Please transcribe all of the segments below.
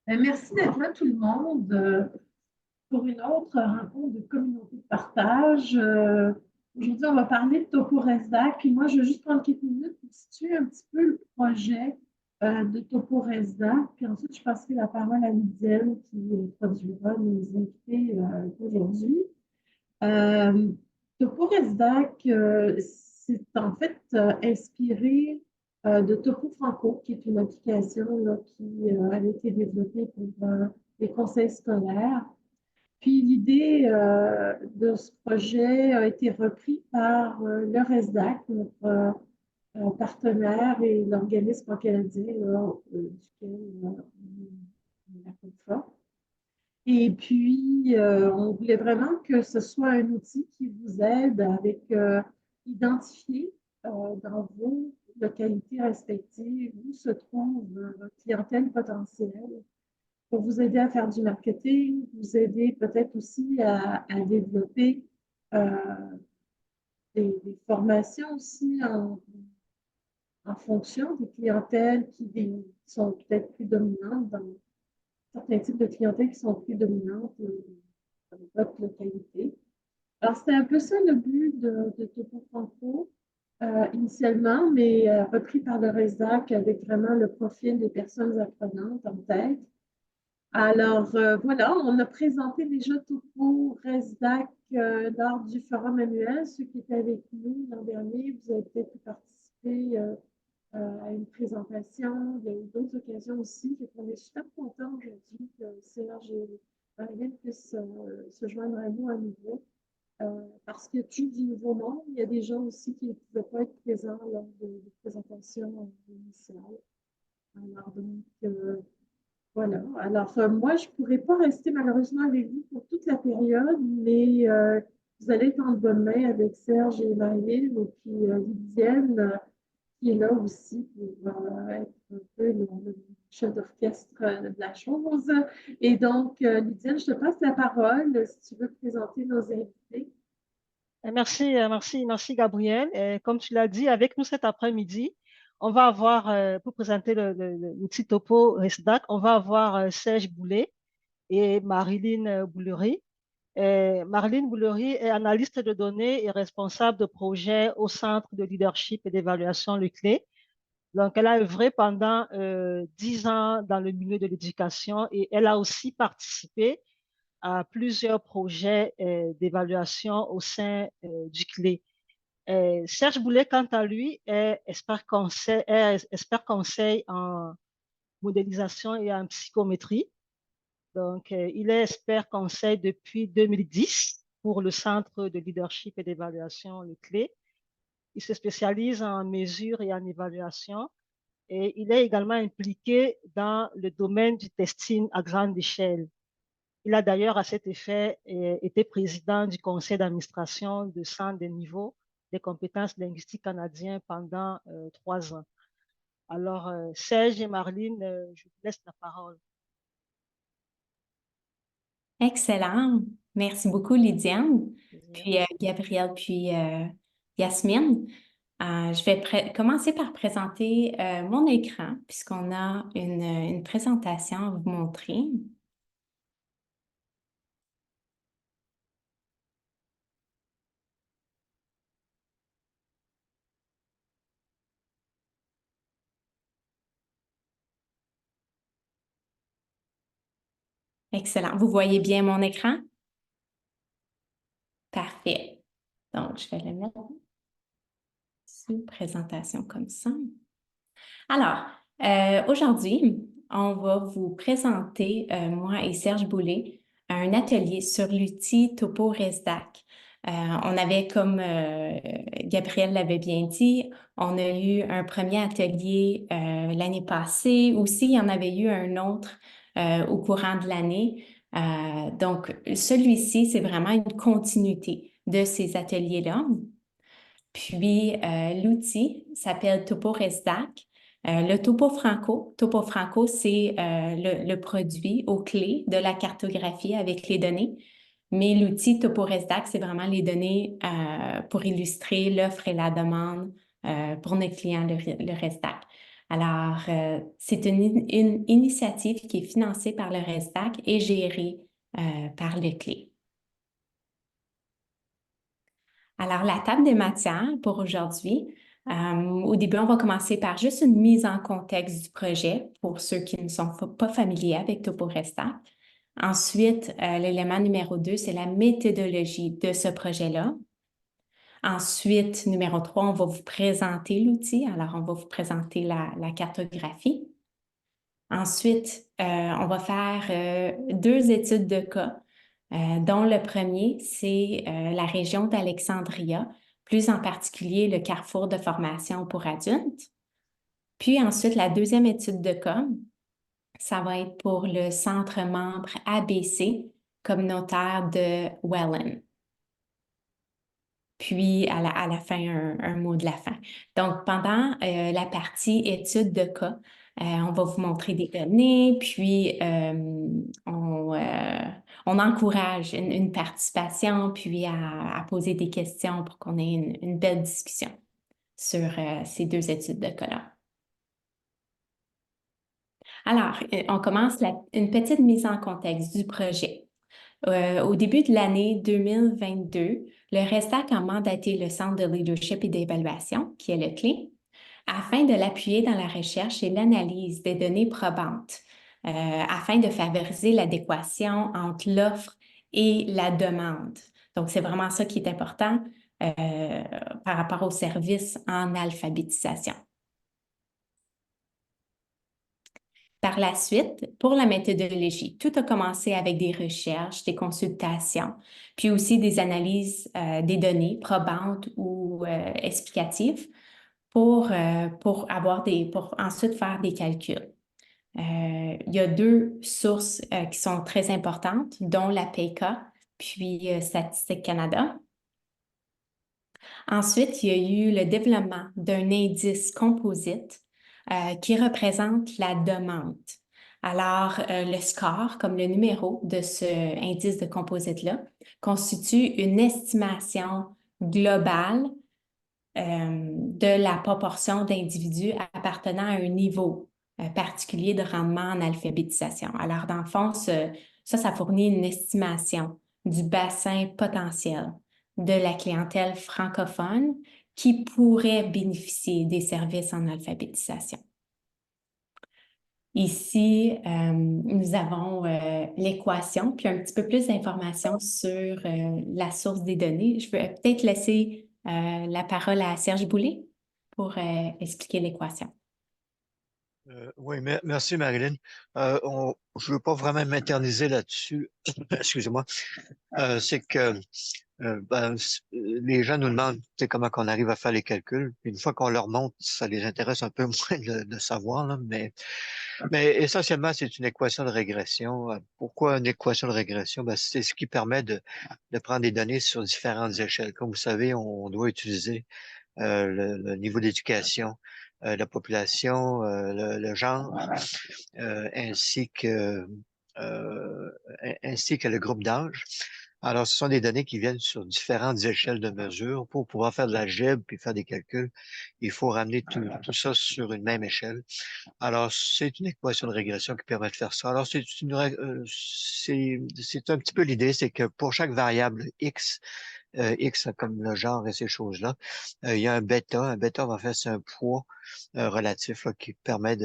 Merci d'être là tout le monde pour une autre rencontre de communauté de partage. Aujourd'hui, on va parler de TopoResDac. Puis moi, je vais juste prendre quelques minutes pour situer un petit peu le projet de TopoResDac. Puis ensuite, je passerai la parole à Lydienne qui produira nos invités d'aujourd'hui. Euh, TopoResDac, c'est en fait inspiré de Topo Franco, qui est une application là, qui a été développée pour les conseils scolaires. Puis l'idée de ce projet a été repris par le RESDAC, notre partenaire et l'organisme canadien là, duquel on est la plateforme. Et puis, on voulait vraiment que ce soit un outil qui vous aide avec identifier dans vos localités respectives où se trouve votre clientèle potentielle pour vous aider à faire du marketing, vous aider peut-être aussi à développer euh, des formations aussi en fonction des clientèles qui sont peut-être plus dominantes dans certains types de clientèles qui sont plus dominantes dans votre localité. Alors, c'était un peu ça le but de Topo Franco initialement, mais repris par le RESDAC avec vraiment le profil des personnes apprenantes en tête. Alors, voilà, on a présenté déjà Topo RESDAC lors du forum annuel. Ceux qui étaient avec nous l'an dernier, vous avez peut-être pu participer à une présentation. Il y a eu d'autres occasions aussi. On est super contents aujourd'hui que Serge et Marianne puissent se joindre à nous à nouveau. Parce qu'il y a toujours du nouveau monde. Il y a des gens aussi qui ne pouvaient pas être présents lors des présentations initiales. Alors, donc, voilà. Alors, moi, je ne pourrais pas rester malheureusement avec vous pour toute la période, mais vous allez être en bonne main avec Serge et Marie-Ève, et puis Lydienne, qui est là aussi pour être un peu le chef d'orchestre de la chose. Et donc, Lydienne, je te passe la parole si tu veux présenter nos invités. Merci Gabriel. Comme tu l'as dit, avec nous cet après-midi, on va avoir, pour présenter l'outil Topo Resdac, on va avoir Serge Boulet et Marilyn Boulery. Marilyn Boulery est analyste de données et responsable de projet au Centre de leadership et d'évaluation Le Clé. Donc, elle a œuvré pendant 10 ans dans le milieu de l'éducation et elle a aussi participé à plusieurs projets d'évaluation au sein du CLé. Serge Boulet, quant à lui, est expert conseil en modélisation et en psychométrie. Donc, il est expert conseil depuis 2010 pour le Centre de leadership et d'évaluation, le CLé. Il se spécialise en mesure et en évaluation et il est également impliqué dans le domaine du testing à grande échelle. Il a d'ailleurs, à cet effet, été président du conseil d'administration du Centre des niveaux des compétences linguistiques canadiens pendant 3 ans. Alors, Serge et Marlene, je vous laisse la parole. Excellent. Merci beaucoup, Lydiane, puis Gabrielle, puis Yasmine. Je vais commencer par présenter mon écran, puisqu'on a une présentation à vous montrer. Excellent. Vous voyez bien mon écran? Parfait. Donc, je vais le mettre sous présentation comme ça. Alors, aujourd'hui, on va vous présenter, moi et Serge Boulet, un atelier sur l'outil Topo Resdac. On avait, comme Gabrielle l'avait bien dit, on a eu un premier atelier l'année passée. Aussi, il y en avait eu un autre au courant de l'année. Donc, celui-ci, c'est vraiment une continuité de ces ateliers-là. Puis, l'outil s'appelle Topo Resdac. Le Topo Franco, c'est le produit aux clés de la cartographie avec les données. Mais l'outil Topo Resdac, c'est vraiment les données pour illustrer l'offre et la demande pour nos clients, le Resdac. Alors, c'est une initiative qui est financée par le RESDAC et gérée par le CLE. Alors, la table des matières pour aujourd'hui, au début, on va commencer par juste une mise en contexte du projet pour ceux qui ne sont pas familiers avec TopoRestac. Ensuite, l'élément numéro 2, c'est la méthodologie de ce projet-là. Ensuite, numéro 3, on va vous présenter l'outil. Alors, on va vous présenter la cartographie. Ensuite, on va faire 2 études de cas, dont le premier, c'est la région d'Alexandria, plus en particulier le carrefour de formation pour adultes. Puis ensuite, la deuxième étude de cas, ça va être pour le centre membre ABC communautaire de Welland. Puis, à la fin, un mot de la fin. Donc, pendant la partie étude de cas, on va vous montrer des données, puis on encourage une participation, puis à poser des questions pour qu'on ait une belle discussion sur ces 2 études de cas-là. Alors, on commence une petite mise en contexte du projet. Au début de l'année 2022, le RESDAC a mandaté le Centre de leadership et d'évaluation, qui est le CLE, afin de l'appuyer dans la recherche et l'analyse des données probantes, afin de favoriser l'adéquation entre l'offre et la demande. Donc, c'est vraiment ça qui est important par rapport aux services en alphabétisation. Par la suite, pour la méthodologie, tout a commencé avec des recherches, des consultations, puis aussi des analyses des données probantes ou explicatives pour ensuite faire des calculs. Il y a 2 sources qui sont très importantes, dont la PECA, puis Statistique Canada. Ensuite, il y a eu le développement d'un indice composite qui représente la demande. Alors, le score, comme le numéro de ce indice de composite-là, constitue une estimation globale de la proportion d'individus appartenant à un niveau particulier de rendement en alphabétisation. Alors, dans le fond, ça fournit une estimation du bassin potentiel de la clientèle francophone qui pourrait bénéficier des services en alphabétisation. Ici, nous avons l'équation, puis un petit peu plus d'informations sur la source des données. Je vais peut-être laisser la parole à Serge Boulay pour expliquer l'équation. Oui, merci Marilyn. Je ne veux pas vraiment m'éterniser là-dessus. Excusez-moi. C'est que les gens nous demandent comment qu'on arrive à faire les calculs. Puis une fois qu'on leur montre, ça les intéresse un peu moins de savoir, là, mais essentiellement, c'est une équation de régression. Pourquoi une équation de régression? C'est ce qui permet de prendre des données sur différentes échelles. Comme vous savez, on doit utiliser le niveau d'éducation, la population, le genre, ainsi que le groupe d'âge. Alors, ce sont des données qui viennent sur différentes échelles de mesure. Pour pouvoir faire de l'algèbre puis faire des calculs, il faut ramener tout ça sur une même échelle. Alors, c'est une équation de régression qui permet de faire ça. Alors, c'est un petit peu l'idée, c'est que pour chaque variable X, X comme le genre et ces choses-là, il y a un bêta. Un bêta, en fait, c'est un poids relatif là, qui permet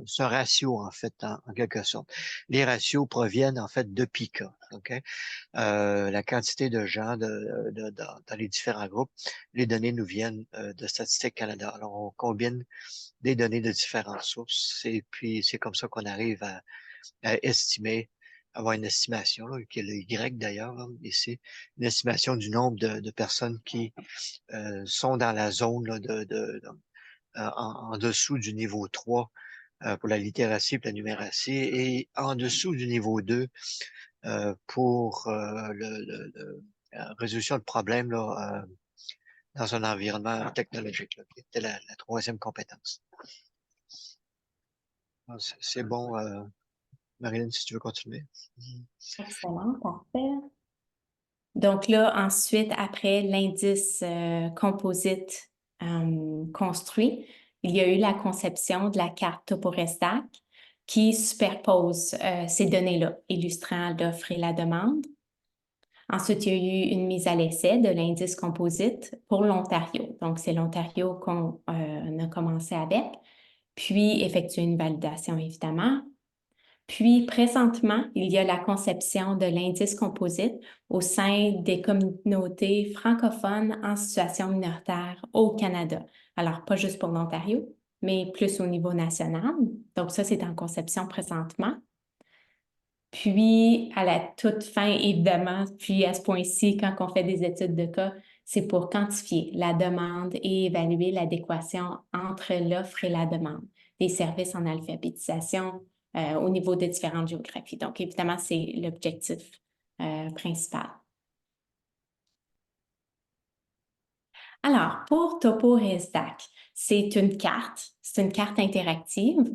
c'est un ratio, en fait, en quelque sorte. Les ratios proviennent, en fait, de Pika. Okay? La quantité de gens dans les différents groupes, les données nous viennent de Statistique Canada. Alors, on combine des données de différentes sources et puis c'est comme ça qu'on arrive à estimer, avoir une estimation, là, qui est le Y d'ailleurs, là, ici, une estimation du nombre de personnes qui sont dans la zone là, en dessous du niveau 3 pour la littératie et la numératie et en dessous du niveau 2 pour résolution de problèmes là, dans un environnement technologique, là, qui était la 3e compétence. C'est bon, Marilyn, si tu veux continuer. Excellent, parfait. Donc là, ensuite, après l'indice composite construit, il y a eu la conception de la carte TopoRestac qui superpose ces données-là, illustrant l'offre et la demande. Ensuite, il y a eu une mise à l'essai de l'indice composite pour l'Ontario. Donc, c'est l'Ontario qu'on a commencé avec, puis effectuer une validation, évidemment. Puis, présentement, il y a la conception de l'indice composite au sein des communautés francophones en situation minoritaire au Canada. Alors, pas juste pour l'Ontario, mais plus au niveau national. Donc, ça, c'est en conception présentement. Puis, à la toute fin, évidemment, puis à ce point-ci, quand on fait des études de cas, c'est pour quantifier la demande et évaluer l'adéquation entre l'offre et la demande des services en alphabétisation au niveau des différentes géographies. Donc, évidemment, c'est l'objectif principal. Alors, pour TopoResDac, c'est une carte interactive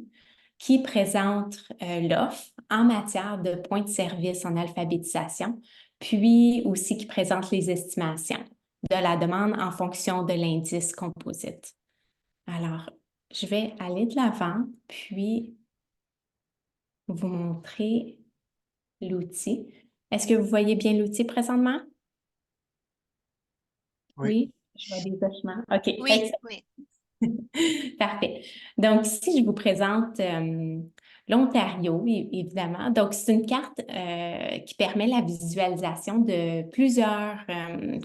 qui présente l'offre en matière de points de service en alphabétisation, puis aussi qui présente les estimations de la demande en fonction de l'indice composite. Alors, je vais aller de l'avant, puis vous montrer l'outil. Est-ce que vous voyez bien l'outil présentement? Oui. Je vois des hochements. OK, Oui, excellent. oui. Parfait. Donc, ici, je vous présente l'Ontario, évidemment. Donc, c'est une carte qui permet la visualisation de plusieurs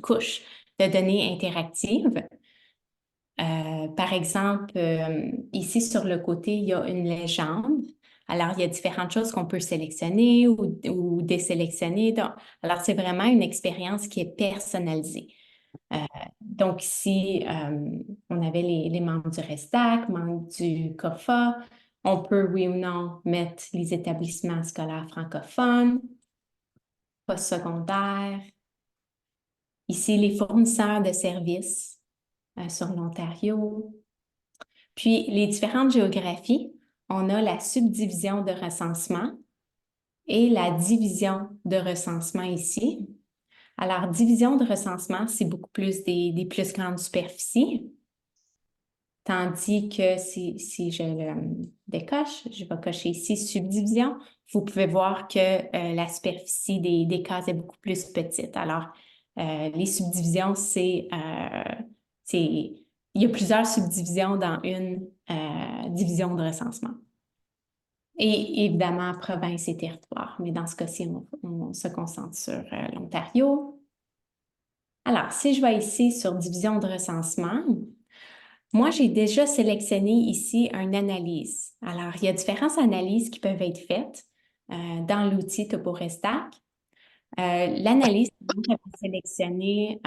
couches de données interactives. Par exemple, ici, sur le côté, il y a une légende. Alors, il y a différentes choses qu'on peut sélectionner ou désélectionner. Alors, c'est vraiment une expérience qui est personnalisée. Donc ici, on avait les membres du RESTAC, membres du COFA. On peut, oui ou non, mettre les établissements scolaires francophones, postsecondaires. Ici, les fournisseurs de services sur l'Ontario. Puis, les différentes géographies, on a la subdivision de recensement et la division de recensement ici. Alors, division de recensement, c'est beaucoup plus des plus grandes superficies. Tandis que si je le décoche, je vais cocher ici subdivision, vous pouvez voir que la superficie des cases est beaucoup plus petite. Alors, les subdivisions, il y a plusieurs subdivisions dans une division de recensement. Et évidemment, province et territoire. Mais dans ce cas-ci, on se concentre sur l'Ontario. Alors, si je vais ici sur division de recensement, moi, j'ai déjà sélectionné ici une analyse. Alors, il y a différentes analyses qui peuvent être faites dans l'outil TopoRestac. L'analyse que j'avais sélectionnée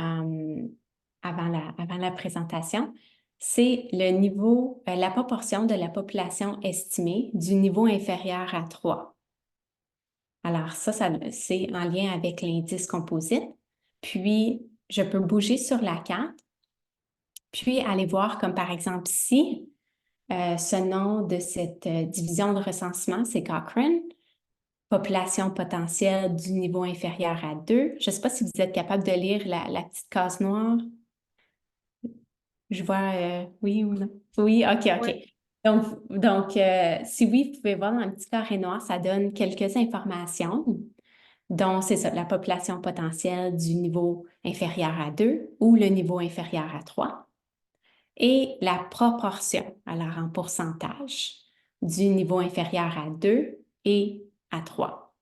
avant la présentation, c'est le niveau, la proportion de la population estimée du niveau inférieur à 3. Alors, ça c'est en lien avec l'indice composite. Puis, je peux bouger sur la carte, puis aller voir comme par exemple ici, ce nom de cette division de recensement, c'est Cochrane. Population potentielle du niveau inférieur à 2. Je ne sais pas si vous êtes capable de lire la petite case noire. Je vois oui ou non. Oui, OK. Oui. Donc si oui, vous pouvez voir dans le petit carré noir, ça donne quelques informations. Donc, c'est ça, la population potentielle du niveau inférieur à 2 ou le niveau inférieur à 3. Et la proportion, alors en pourcentage, du niveau inférieur à 2 et à 3.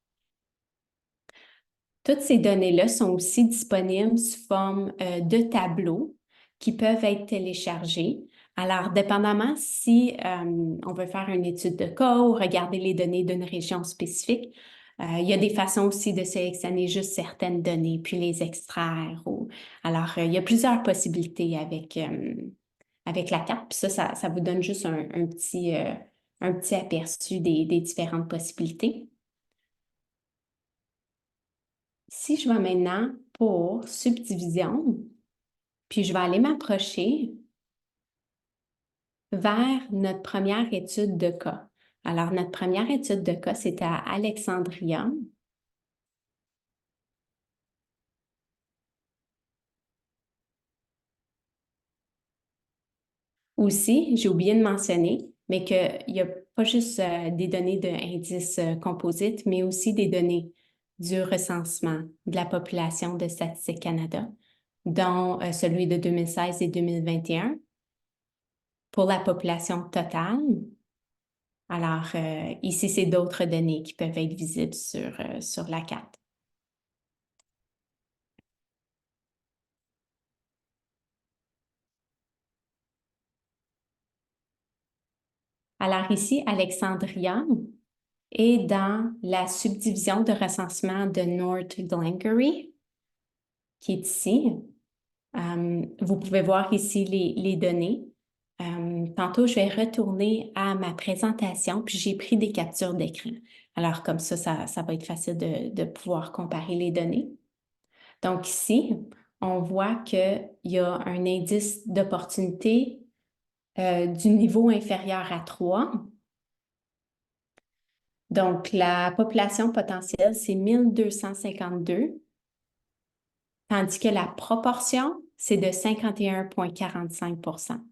Toutes ces données-là sont aussi disponibles sous forme de tableaux qui peuvent être téléchargés. Alors, dépendamment si on veut faire une étude de cas ou regarder les données d'une région spécifique, il y a des façons aussi de sélectionner juste certaines données puis les extraire. Alors, il y a plusieurs possibilités avec la carte. Puis ça vous donne juste un petit aperçu des différentes possibilités. Si je vais maintenant pour subdivision, puis je vais aller m'approcher vers notre première étude de cas. Alors, notre première étude de cas, c'est à Alexandria. Aussi, j'ai oublié de mentionner, mais qu'il n'y a pas juste des données d'indices composites, mais aussi des données du recensement de la population de Statistique Canada, dont celui de 2016 et 2021 pour la population totale. Alors, ici, c'est d'autres données qui peuvent être visibles sur la carte. Alors ici, Alexandria est dans la subdivision de recensement de North Glengarry, qui est ici. Vous pouvez voir ici les données. Tantôt, je vais retourner à ma présentation, puis j'ai pris des captures d'écran. Alors, comme ça va être facile de pouvoir comparer les données. Donc ici, on voit qu'il y a un indice d'opportunité du niveau inférieur à 3. Donc, la population potentielle, c'est 1252, tandis que la proportion, c'est de 51,45 %.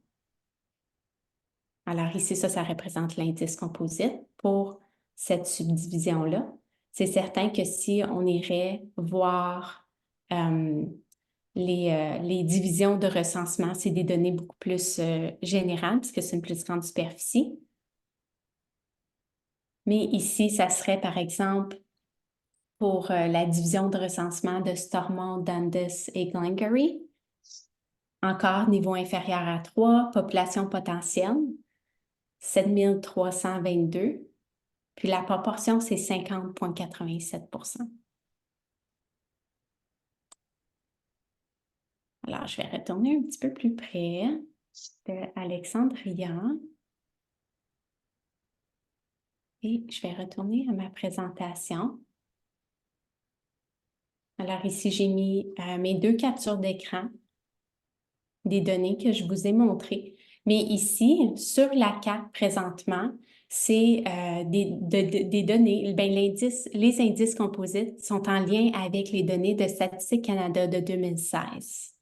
Alors ici, ça représente l'indice composite pour cette subdivision-là. C'est certain que si on irait voir les divisions de recensement, c'est des données beaucoup plus générales, puisque c'est une plus grande superficie. Mais ici, ça serait par exemple pour la division de recensement de Stormont, Dundas et Glengarry. Encore niveau inférieur à 3, population potentielle, 7322. Puis la proportion, c'est 50,87 %. Alors, je vais retourner un petit peu plus près de Alexandria. Et je vais retourner à ma présentation. Alors ici, j'ai mis mes 2 captures d'écran des données que je vous ai montrées. Mais ici, sur la carte présentement, c'est des données, ben, les indices composites sont en lien avec les données de Statistique Canada de 2016.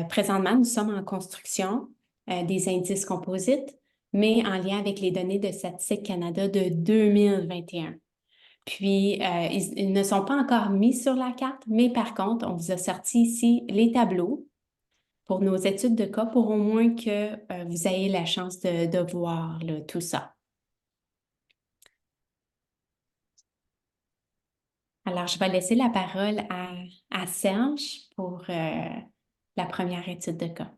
Présentement, nous sommes en construction des indices composites, mais en lien avec les données de Statistique Canada de 2021. Puis, ils ne sont pas encore mis sur la carte, mais par contre, on vous a sorti ici les tableaux pour nos études de cas pour au moins que vous ayez la chance de voir là, tout ça. Alors, je vais laisser la parole à Serge pour la première étude de cas.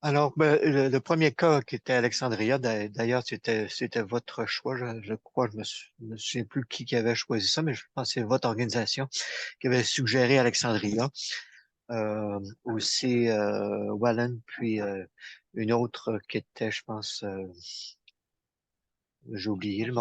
Alors, ben, le premier cas qui était Alexandria, d'ailleurs, c'était votre choix. Je crois, je me souviens plus qui avait choisi ça, mais je pense que c'est votre organisation qui avait suggéré Alexandria. Aussi Wallen, puis une autre qui était, je pense, j'ai oublié, mais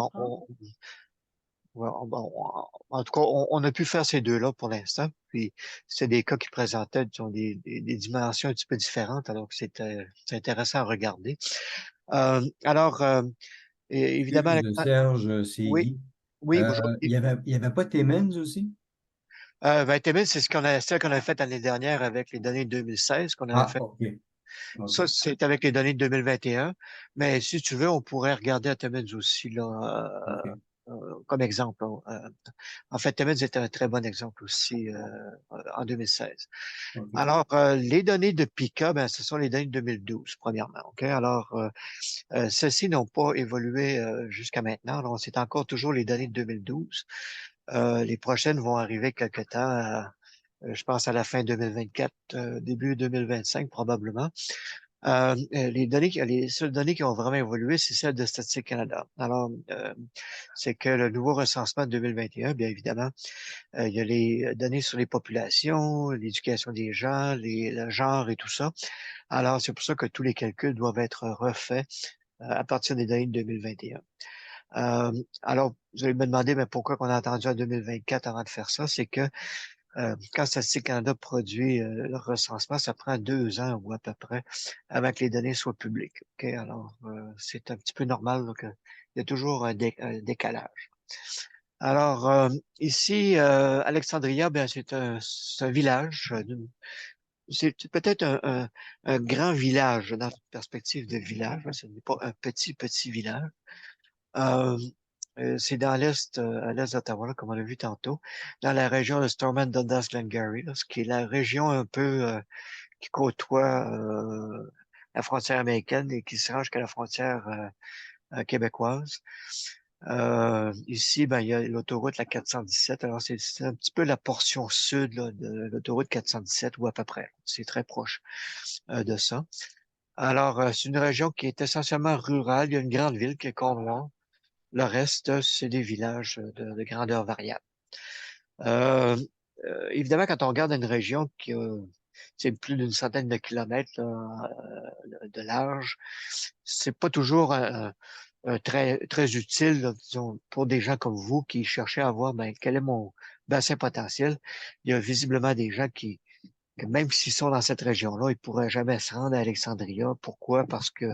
en tout cas, on a pu faire ces deux-là pour l'instant. Puis, c'est des cas qui présentaient disons, des dimensions un petit peu différentes, alors que c'est intéressant à regarder. Alors, évidemment, Excuse, Serge, c'est oui, Guy. oui, bonjour. Il y avait pas Timmins aussi? 20 000, c'est celle qu'on a fait l'année dernière avec les données de 2016 qu'on avait Ah, fait. OK. Ça, c'est avec les données de 2021. Mais si tu veux, on pourrait regarder à Timmins aussi, là, OK. comme exemple. En fait, Timmins était un très bon exemple aussi en 2016. OK. Alors, les données de PICA, ben, ce sont les données de 2012, premièrement. OK? Alors, celles-ci n'ont pas évolué jusqu'à maintenant. Alors, c'est encore toujours les données de 2012. Les prochaines vont arriver quelque temps, je pense à la fin 2024, début 2025 probablement. Les seules données qui ont vraiment évolué, c'est celles de Statistique Canada. Alors, c'est que le nouveau recensement de 2021, bien évidemment, il y a les données sur les populations, l'éducation des gens, le genre et tout ça. Alors, c'est pour ça que tous les calculs doivent être refaits à partir des données de 2021. Alors, vous allez me demander mais pourquoi on a attendu en 2024 avant de faire ça. C'est que quand Statistique Canada produit le recensement, ça prend 2 ans ou à peu près avant que les données soient publiques. Okay? Alors, c'est un petit peu normal. Donc, il y a toujours un décalage. Alors, ici, Alexandria, ben, c'est un village c'est peut-être un grand village dans une perspective de village. Hein, ce n'est pas un petit village. Euh, c'est dans l'est, à l'est d'Ottawa, là, comme on l'a vu tantôt, dans la région de Stormont, Dundas, Glengarry, là, ce qui est la région un peu qui côtoie la frontière américaine et qui se rend jusqu'à la frontière québécoise. Ici, ben, il y a l'autoroute, la 417. Alors, c'est un petit peu la portion sud là, de l'autoroute 417, ou à peu près. C'est très proche de ça. Alors, c'est une région qui est essentiellement rurale. Il y a une grande ville qui est Cornwall. Le reste, c'est des villages de grandeur variable. Euh, Évidemment, quand on regarde une région qui a c'est plus d'une centaine de kilomètres là, de large, c'est pas toujours très utile, là, disons, pour des gens comme vous qui cherchaient à voir ben, quel est mon bassin potentiel. Il y a visiblement des gens que même s'ils sont dans cette région-là, ils pourraient jamais se rendre à Alexandria. Pourquoi? Parce que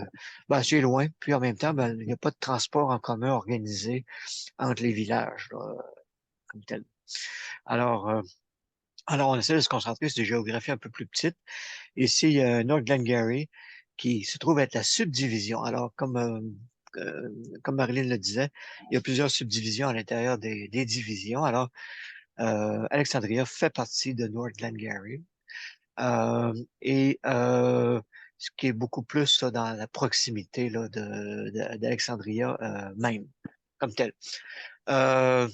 ben, c'est loin, puis en même temps, ben, il n'y a pas de transport en commun organisé entre les villages, là, comme tel. Alors, euh, alors, on essaie de se concentrer sur des géographies un peu plus petites. Ici, il y a North Glengarry qui se trouve être la subdivision. Alors, comme Marilyn le disait, il y a plusieurs subdivisions à l'intérieur des divisions. Alors, Alexandria fait partie de North Glengarry. Et ce qui est beaucoup plus là, dans la proximité là, d'Alexandria même, comme tel. Euh,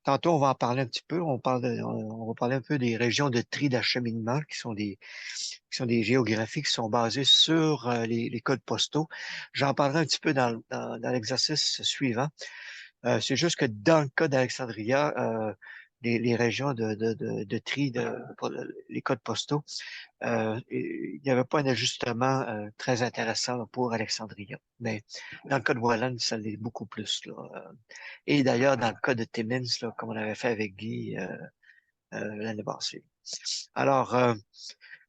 Tantôt, on va en parler un petit peu. On va parler un peu des régions de tri d'acheminement qui sont des géographies qui sont basées sur les codes postaux. J'en parlerai un petit peu dans l'exercice suivant. C'est juste que dans le cas d'Alexandria, les régions de tri pour les codes postaux, il n'y avait pas un ajustement très intéressant là, pour Alexandria. Mais dans le cas de Wallan, ça l'est beaucoup plus. Là. Et d'ailleurs, dans le cas de Timmins, là, comme on avait fait avec Guy l'année passée. Alors, euh,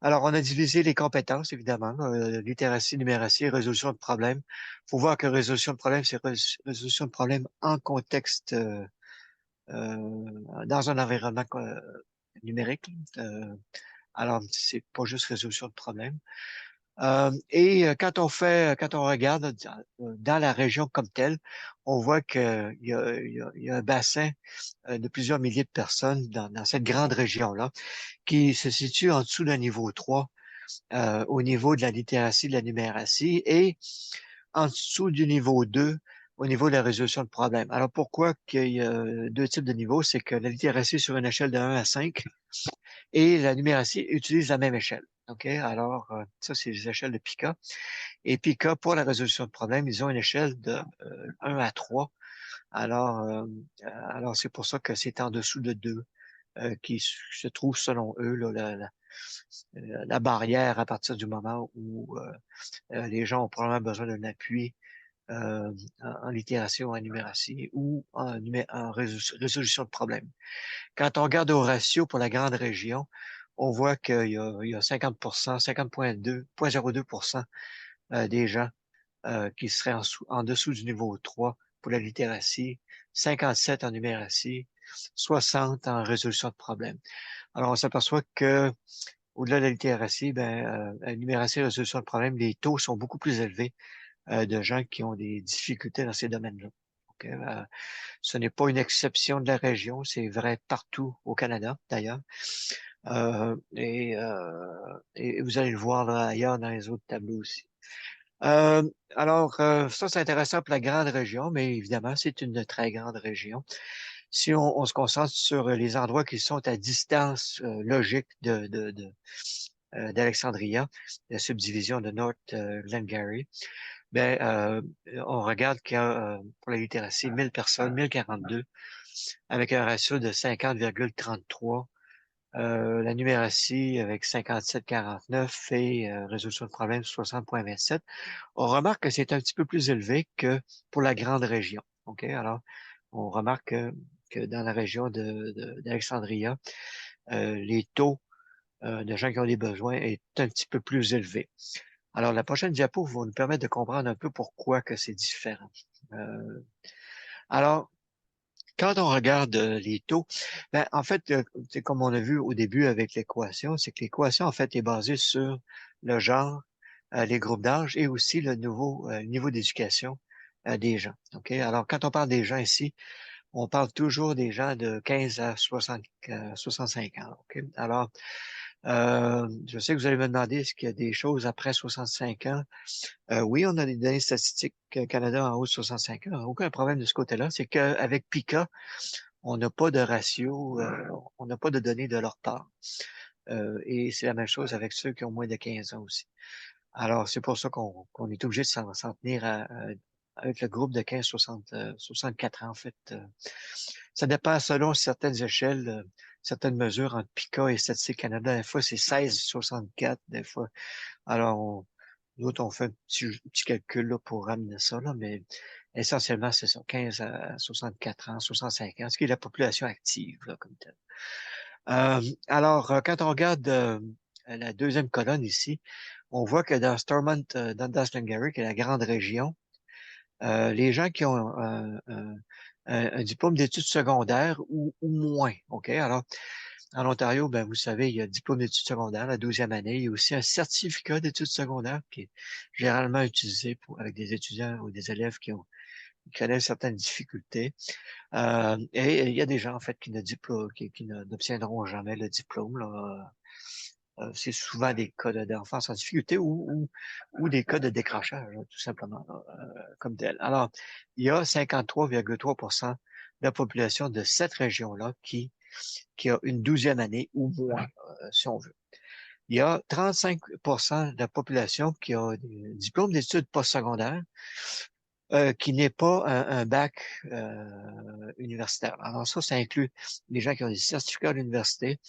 alors, on a divisé les compétences, évidemment, littératie, numératie, résolution de problèmes. Il faut voir que résolution de problèmes, c'est résolution de problèmes en contexte, dans un environnement numérique. Alors, c'est pas juste résolution de problèmes. Quand on regarde dans la région comme telle, on voit qu'il y a un bassin de plusieurs milliers de personnes dans cette grande région-là qui se situe en dessous d'un niveau 3 au niveau de la littératie, de la numératie et en dessous du niveau 2 au niveau de la résolution de problèmes. Alors pourquoi qu'il y a deux types de niveaux? C'est que la littératie sur une échelle de 1 à 5 et la numératie utilise la même échelle. OK? Alors, ça, c'est les échelles de PICA. Et PICA, pour la résolution de problèmes, ils ont une échelle de 1 à 3. Alors c'est pour ça que c'est en dessous de 2 qui se trouve, selon eux, là, la barrière à partir du moment où les gens ont probablement besoin d'un appui en littératie ou en numératie ou en résolution de problèmes. Quand on regarde au ratio pour la grande région, on voit il y a 50%, 50,02% des gens qui seraient en dessous du niveau 3 pour la littératie, 57 en numératie, 60 en résolution de problèmes. Alors, on s'aperçoit que au-delà de la littératie, la numératie et la résolution de problèmes, les taux sont beaucoup plus élevés de gens qui ont des difficultés dans ces domaines-là. Donc, ce n'est pas une exception de la région, c'est vrai partout au Canada, d'ailleurs. Et vous allez le voir là, ailleurs dans les autres tableaux aussi. Ça, c'est intéressant pour la grande région, mais évidemment, c'est une très grande région. Si on se concentre sur les endroits qui sont à distance logique d'Alexandria, la subdivision de North Glengarry, on regarde qu'il y a pour la littératie 1000 personnes, 1042, avec un ratio de 50,33. La numératie avec 57,49 et résolution de problème 60,27. On remarque que c'est un petit peu plus élevé que pour la grande région. OK? Alors, on remarque que dans la région d'Alexandria, les taux de gens qui ont des besoins est un petit peu plus élevé. Alors, la prochaine diapo va nous permettre de comprendre un peu pourquoi que c'est différent. Alors, quand on regarde les taux, ben, en fait, c'est comme on a vu au début avec l'équation, c'est que l'équation, en fait, est basée sur le genre, les groupes d'âge et aussi le niveau d'éducation des gens. OK? Alors, quand on parle des gens ici, on parle toujours des gens de 15 à 65 ans. OK? Alors, je sais que vous allez me demander est-ce qu'il y a des choses après 65 ans. Oui, on a des données statistiques Canada en haut de 65 ans. Aucun problème de ce côté-là. C'est qu'avec PICA, on n'a pas de ratio, on n'a pas de données de leur part. Et c'est la même chose avec ceux qui ont moins de 15 ans aussi. Alors, c'est pour ça qu'on est obligé de s'en tenir avec le groupe de 15-64 ans, en fait. Ça dépend selon certaines échelles, certaines mesures entre PICA et Statistique Canada. Des fois, c'est 16-64, des fois. Alors, nous autres, on fait un petit calcul là, pour ramener ça, là, mais essentiellement, c'est ça, 15 à 64 ans, 65 ans, ce qui est la population active, là, comme tel. Alors, quand on regarde la deuxième colonne ici, on voit que dans Stormont, Dundas Glengarry, qui est la grande région, les gens qui ont un diplôme d'études secondaires ou moins, OK? Alors, en Ontario, ben, vous savez, il y a le diplôme d'études secondaires, la 12e année. Il y a aussi un certificat d'études secondaires qui est généralement utilisé avec des étudiants ou des élèves qui connaissent certaines difficultés. Et il y a des gens, en fait, qui n'obtiendront jamais le diplôme, là. C'est souvent des cas d'enfance en difficulté ou des cas de décrochage, là, tout simplement, là, comme tel. Alors, il y a 53,3% de la population de cette région-là qui a une 12e année ou moins, si on veut. Il y a 35% de la population qui a un diplôme d'études postsecondaires qui n'est pas un bac universitaire. Alors ça inclut les gens qui ont des certificats à l'université,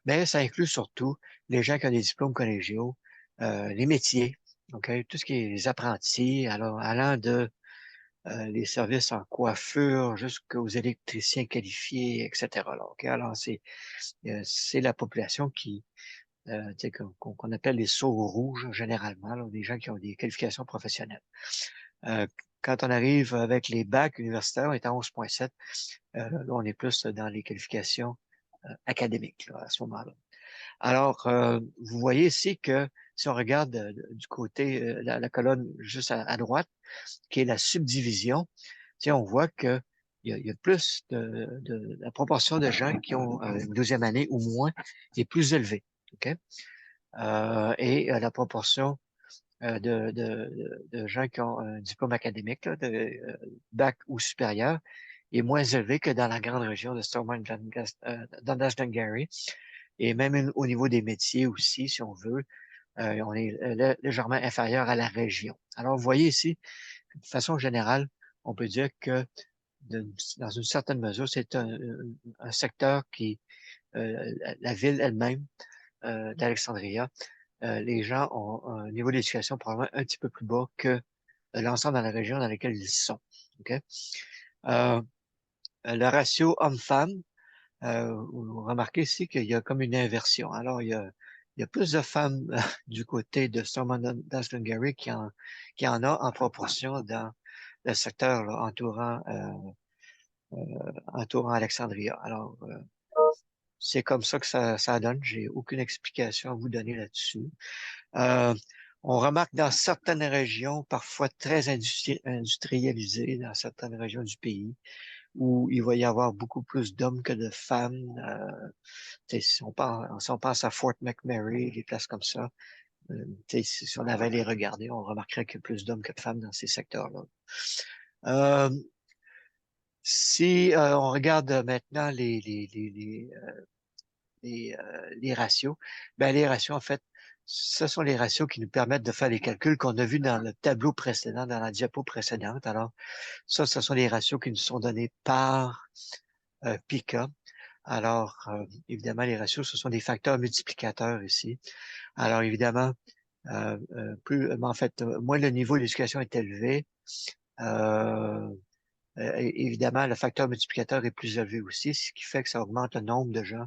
mais ça inclut surtout les gens qui ont des diplômes collégiaux, les métiers, ok, tout ce qui est les apprentis, alors allant de les services en coiffure jusqu'aux électriciens qualifiés, etc. Là, ok, alors c'est la population qu'on appelle les sauts rouges généralement, là, des gens qui ont des qualifications professionnelles. Quand on arrive avec les bacs universitaires, on est à 11,7. Là, on est plus dans les qualifications académiques là, à ce moment-là. Alors, vous voyez ici que si on regarde du côté, la colonne juste à droite, qui est la subdivision, on voit que il y a plus la proportion de gens qui ont une 12e année ou moins est plus élevée. OK? Et la proportion de gens qui ont un diplôme académique, là, de bac ou supérieur, est moins élevée que dans la grande région de Stormont, Dundas, Glengarry. Et même au niveau des métiers aussi, si on veut, on est légèrement inférieur à la région. Alors, vous voyez ici, de façon générale, on peut dire que dans une certaine mesure, c'est un secteur qui, la ville elle-même d'Alexandria, les gens ont un niveau d'éducation probablement un petit peu plus bas que l'ensemble de la région dans laquelle ils sont. Okay? Le ratio homme-femme, vous remarquez ici qu'il y a comme une inversion. Alors, il y a plus de femmes du côté de Stormont Glengarry qui en a en proportion dans le secteur là, entourant Alexandria. Alors, c'est comme ça que ça donne. J'ai aucune explication à vous donner là-dessus. On remarque dans certaines régions, parfois très industrialisées, dans certaines régions du pays, où il va y avoir beaucoup plus d'hommes que de femmes. Si on pense à Fort McMurray, des places comme ça, si on avait à les regarder, on remarquerait qu'il y a plus d'hommes que de femmes dans ces secteurs-là. Si on regarde maintenant les ratios, ben les ratios, en fait, ce sont les ratios qui nous permettent de faire les calculs qu'on a vus dans le tableau précédent, dans la diapo précédente. Alors, ça, ce sont les ratios qui nous sont donnés par PICA. Alors, évidemment, les ratios, ce sont des facteurs multiplicateurs ici. Alors, évidemment, en fait, moins le niveau d'éducation est élevé, évidemment, le facteur multiplicateur est plus élevé aussi, ce qui fait que ça augmente le nombre de gens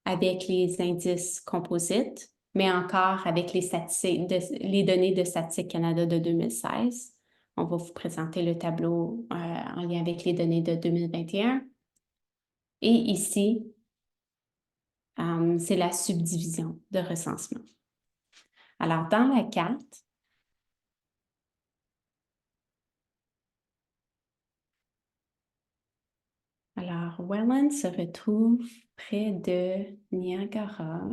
avec les indices composites, mais encore avec les données de Statistique Canada de 2016. On va vous présenter le tableau en lien avec les données de 2021. Et ici, c'est la subdivision de recensement. Alors, dans la carte, alors, Welland se retrouve près de Niagara,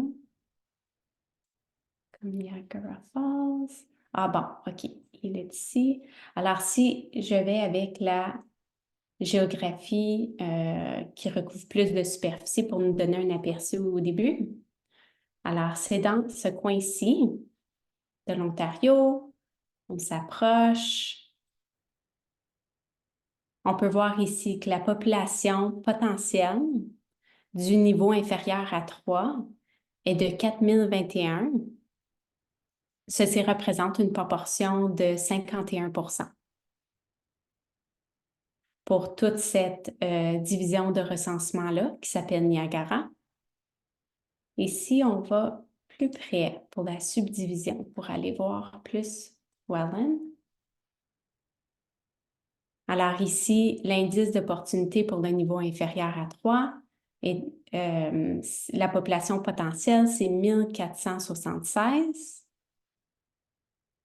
comme Niagara Falls. Ah bon, OK, il est ici. Alors, si je vais avec la géographie qui recouvre plus de superficie pour nous donner un aperçu au début. Alors, c'est dans ce coin-ci de l'Ontario. On s'approche. On peut voir ici que la population potentielle du niveau inférieur à 3 est de 4021. Ceci représente une proportion de 51%. Pour toute cette division de recensement-là qui s'appelle Niagara. Ici, on va plus près pour la subdivision, pour aller voir plus Welland. Alors ici, l'indice d'opportunité pour le niveau inférieur à 3 et la population potentielle, c'est 1476,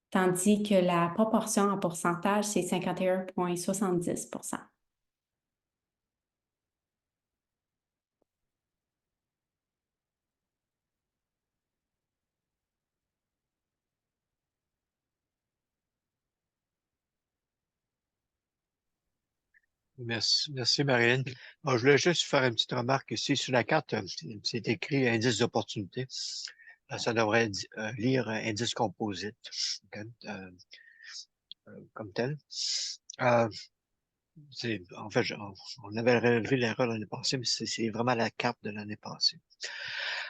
tandis que la proportion en pourcentage, c'est 51,70%. Merci Marilyn. Bon, je voulais juste faire une petite remarque ici. Sur la carte, c'est écrit indice d'opportunité. Ça devrait lire indice composite, okay, comme tel. En fait, on avait relevé l'erreur l'année passée, mais c'est vraiment la carte de l'année passée.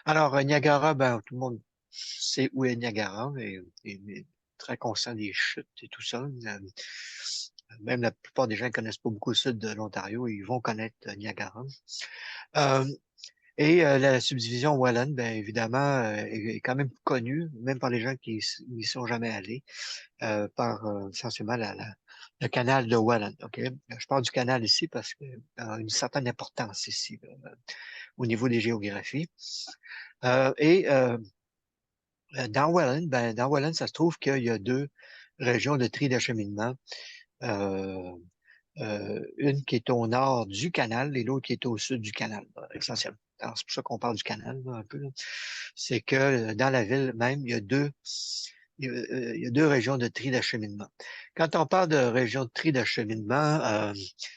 Alors, Niagara, ben, tout le monde sait où est Niagara, et très conscient des chutes et tout ça. Même la plupart des gens ne connaissent pas beaucoup le sud de l'Ontario, ils vont connaître Niagara. La subdivision Welland, bien évidemment, est quand même connue, même par les gens qui n'y sont jamais allés, par essentiellement le canal de Welland. Okay? Je parle du canal ici parce qu'il a une certaine importance ici, au niveau des géographies. Dans Welland, ça se trouve qu'il y a deux régions de tri d'acheminement. Une qui est au nord du canal et l'autre qui est au sud du canal, essentiellement. Alors, c'est pour ça qu'on parle du canal, là, un peu. C'est que dans la ville même, il y a deux régions de tri d'acheminement. Quand on parle de région de tri d'acheminement,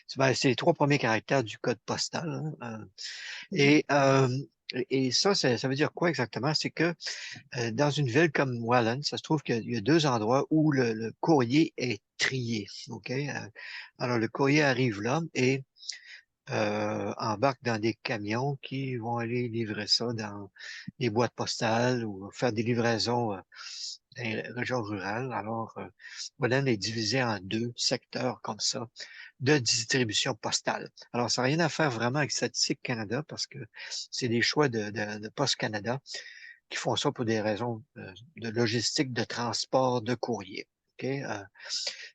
c'est les trois premiers caractères du code postal. Hein, et ça veut dire quoi exactement? C'est que dans une ville comme Welland, ça se trouve qu'il y a deux endroits où le courrier est trié. OK? Alors, le courrier arrive là et embarque dans des camions qui vont aller livrer ça dans des boîtes postales ou faire des livraisons dans les régions rurales. Alors, Welland est divisé en deux secteurs comme ça de distribution postale. Alors, ça n'a rien à faire vraiment avec Statistique Canada parce que c'est des choix de Poste Canada qui font ça pour des raisons de logistique, de transport, de courrier. Okay?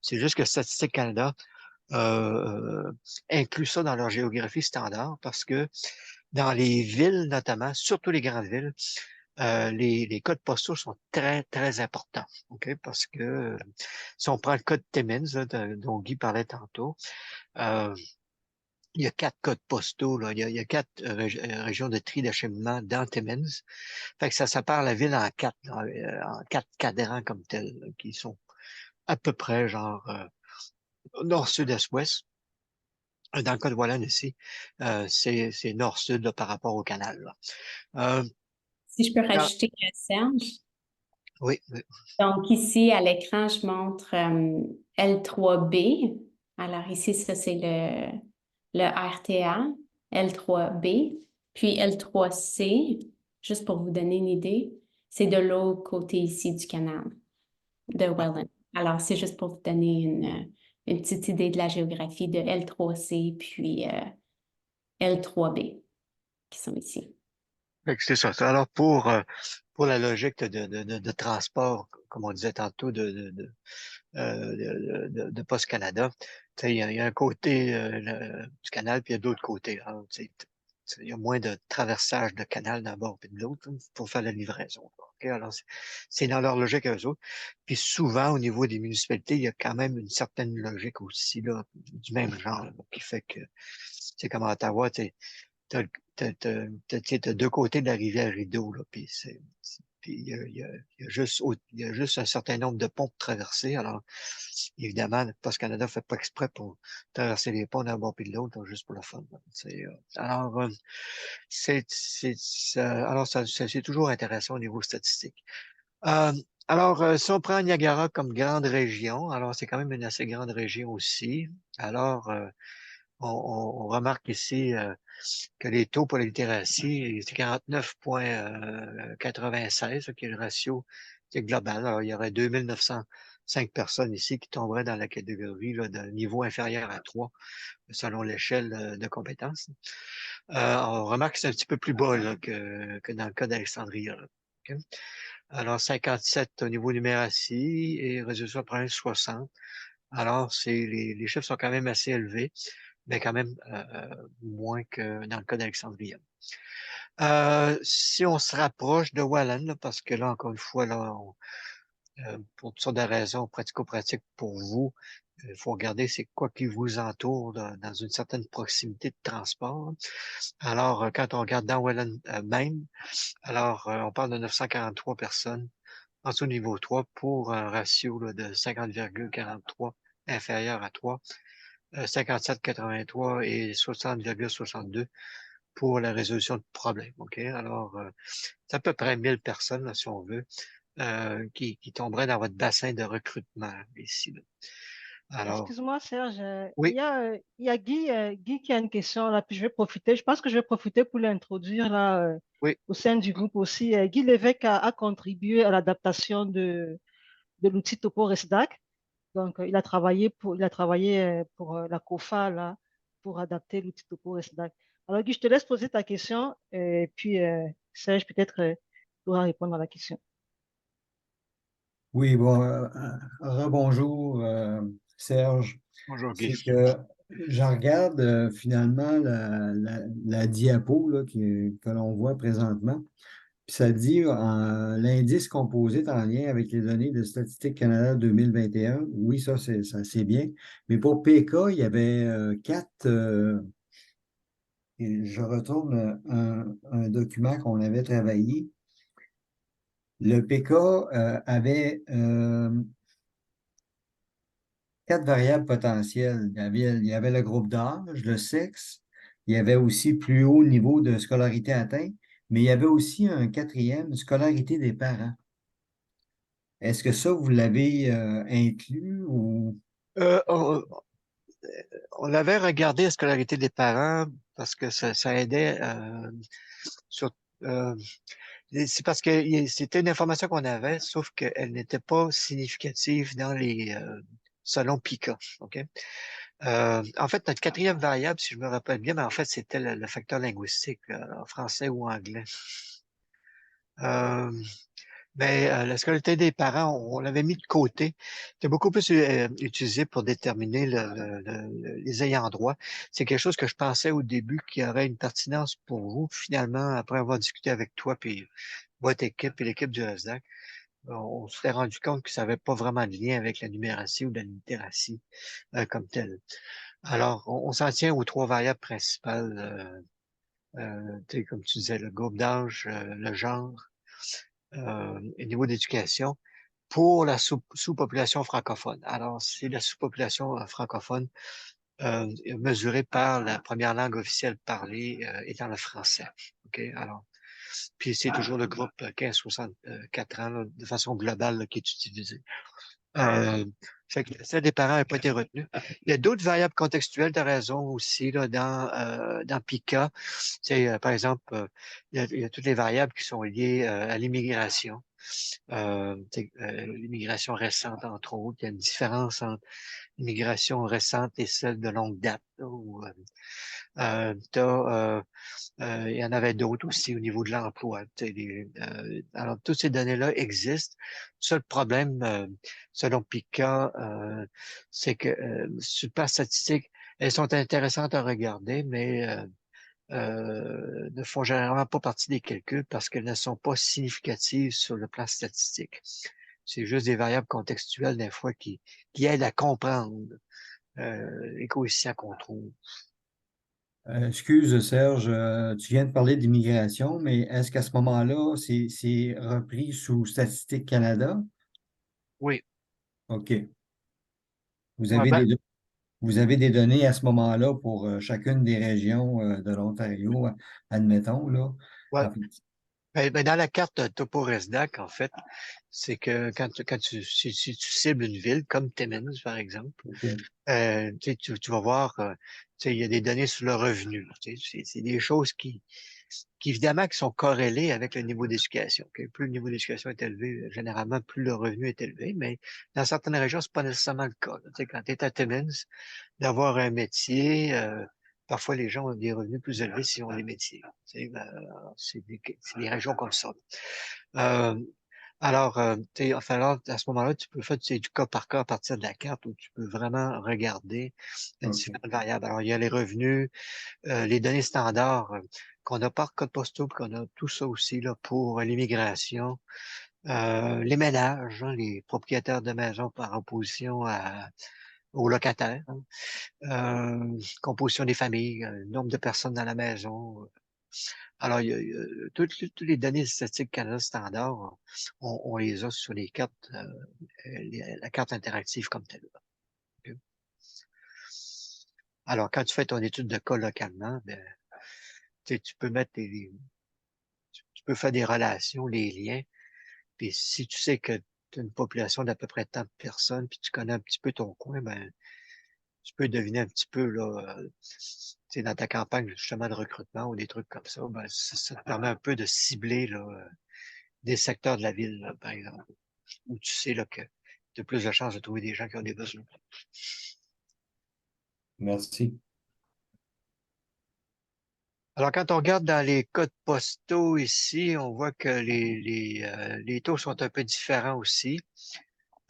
C'est juste que Statistique Canada inclut ça dans leur géographie standard parce que dans les villes notamment, surtout les grandes villes, les codes postaux sont très, très importants. Okay? Parce que si on prend le code Timmins, là, dont Guy parlait tantôt, il y a 4 codes postaux, là. Il y a 4 régions de tri d'acheminement dans Timmins. Fait que ça sépare la ville en 4, en 4 cadrans comme tels, là, qui sont à peu près genre nord, sud, est, ouest. Dans le cas de Welland ici, c'est nord-sud par rapport au canal. Là. Si je peux rajouter, Serge. Oui, oui. Donc ici, à l'écran, je montre L3B. Alors ici, ça c'est le RTA, L3B, puis L3C, juste pour vous donner une idée, c'est de l'autre côté ici du canal de Welland. Alors, c'est juste pour vous donner une petite idée de la géographie de L3C puis L3B qui sont ici. Fait que c'est ça. Alors, pour la logique de transport, comme on disait tantôt, de Post Canada, tu sais, il y a un côté du canal, puis il y a d'autres côtés. Alors, tu sais, il y a moins de traversage de canal d'un bord et de l'autre hein, pour faire la livraison. OK? Alors, c'est dans leur logique eux autres. Puis souvent, au niveau des municipalités, il y a quand même une certaine logique aussi, là, du même genre, là, qui fait que, c'est comme à Ottawa, tu t'as, t'as deux côtés de la rivière Rideau, là, puis puis il y a juste un certain nombre de ponts pour traverser. Alors, évidemment, le Post Canada fait pas exprès pour traverser les ponts d'un bord puis de l'autre, là, juste pour le fun. Là. Alors, c'est toujours intéressant au niveau statistique. Euh, si on prend Niagara comme grande région, alors c'est quand même une assez grande région aussi. Alors, on remarque ici que les taux pour la littératie, c'est 49,96, qui est le ratio qui est global. Alors, il y aurait 2905 personnes ici qui tomberaient dans la catégorie là, de niveau inférieur à 3, selon l'échelle de compétences. On remarque que c'est un petit peu plus bas là, que dans le cas d'Alexandria. Là. OK? Alors, 57 au niveau numératie et résolution de problème 60. Alors, les chiffres sont quand même assez élevés, mais quand même moins que dans le cas d'Alexandria. Si on se rapproche de Wallen, là, parce que là, encore une fois, là, pour toutes sortes de raisons pratico-pratiques pour vous, il faut regarder c'est quoi qui vous entoure là, dans une certaine proximité de transport. Alors, quand on regarde dans Welland même, alors on parle de 943 personnes en dessous niveau 3 pour un ratio là, de 50,43 inférieur à 3, 57,83 et 60,62 pour la résolution de problèmes. OK? Alors, c'est à peu près 1000 personnes, là, si on veut, qui tomberaient dans votre bassin de recrutement ici. Là. Alors, Excuse-moi, Serge, oui, il y a Guy qui a une question là, puis je vais profiter. Je pense que je vais profiter pour l'introduire là oui. au sein du groupe aussi. Guy Lévesque a contribué à l'adaptation de l'outil Topo Resdac. Donc, il a travaillé pour la COFA là, pour adapter l'outil Topo Resdac. Alors, Guy, je te laisse poser ta question et puis Serge peut-être pourra répondre à la question. Oui, bon, rebonjour, Serge. Bonjour Guy. C'est que je regarde finalement la diapo là, que l'on voit présentement. Puis ça dit l'indice composite en lien avec les données de Statistique Canada 2021. Oui, ça c'est bien. Mais pour PK, il y avait quatre. Et je retourne un document qu'on avait travaillé. Le PK avait quatre variables potentielles. Il y avait le groupe d'âge, le sexe, il y avait aussi plus haut niveau de scolarité atteint, mais il y avait aussi un quatrième, scolarité des parents. Est-ce que ça, vous l'avez inclus ou... Euh, on, on avait regardé la scolarité des parents parce que ça aidait sur... euh, c'est parce que c'était une information qu'on avait, sauf qu'elle n'était pas significative dans les selon PICA. OK? En fait, notre quatrième variable, si je me rappelle bien, mais en fait, c'était le facteur linguistique, en français ou anglais. Euh, mais la scolarité des parents, on l'avait mis de côté. C'est beaucoup plus utilisé pour déterminer les ayants droit. C'est quelque chose que je pensais au début qui aurait une pertinence pour vous. Finalement, après avoir discuté avec toi, puis votre équipe et l'équipe du RESDAC, on s'est rendu compte que ça n'avait pas vraiment de lien avec la numératie ou la littératie comme telle. Alors, on s'en tient aux trois variables principales, comme tu disais, le groupe d'âge, le genre, et niveau d'éducation pour la sous-population francophone. Alors, c'est la sous-population francophone mesurée par la première langue officielle parlée étant le français. OK? Alors, puis c'est toujours le groupe 15-64 ans là, de façon globale là, qui est utilisé. Fait que celle des parents n'a pas été retenue. Il y a d'autres variables contextuelles, de raison aussi, là, dans PICA. Par exemple, il y a toutes les variables qui sont liées à l'immigration. l'immigration récente, entre autres. Il y a une différence entre l'immigration récente et celle de longue date. Là, où, il y en avait d'autres aussi au niveau de l'emploi. Alors, toutes ces données-là existent. Le seul problème, selon Pika, c'est que sur le plan statistique, elles sont intéressantes à regarder, mais ne font généralement pas partie des calculs parce qu'elles ne sont pas significatives sur le plan statistique. C'est juste des variables contextuelles, des fois, qui aident à comprendre les coefficients qu'on trouve. Excuse Serge, tu viens de parler d'immigration, mais est-ce qu'à ce moment-là, c'est repris sous Statistique Canada? Oui. OK. Vous Ouais, avez ben, vous avez des données à ce moment-là pour chacune des régions de l'Ontario, admettons, là. ouais. En fait, Ben, dans la carte TopoResDac, en fait, c'est que si tu cibles une ville comme Timmins, par exemple, OK. tu vas voir, il y a des données sur le revenu. C'est des choses évidemment, qui sont corrélées avec le niveau d'éducation. Plus le niveau d'éducation est élevé, généralement, plus le revenu est élevé, mais dans certaines régions, c'est pas nécessairement le cas. Quand tu es à Timmins, d'avoir un métier, parfois les gens ont des revenus plus élevés s'ils ont des métiers. C'est des régions comme ça. Euh, alors, enfin, alors, à ce moment-là, tu peux faire du cas par cas à partir de la carte où tu peux vraiment regarder les OK. différentes variables. Alors, il y a les revenus, les données standards qu'on a par code postal, puis qu'on a tout ça aussi là, pour l'immigration, les ménages, hein, les propriétaires de maisons par opposition aux locataires, hein, composition des familles, nombre de personnes dans la maison. Alors, toutes les données statistiques Canada standard, on les a sur les cartes, la carte interactive comme telle. OK? Alors, quand tu fais ton étude de cas localement, ben, tu peux mettre tu peux faire des relations, les liens. Puis si tu sais que tu as une population d'à peu près tant de personnes, puis tu connais un petit peu ton coin, ben, tu peux deviner un petit peu, là, dans ta campagne, justement, de recrutement ou des trucs comme ça, ben, ça te permet un peu de cibler, là, des secteurs de la ville, là, par exemple, où tu sais, là, que tu as plus de chances de trouver des gens qui ont des besoins. Merci. Alors, quand on regarde dans les codes postaux ici, on voit que les taux sont un peu différents aussi.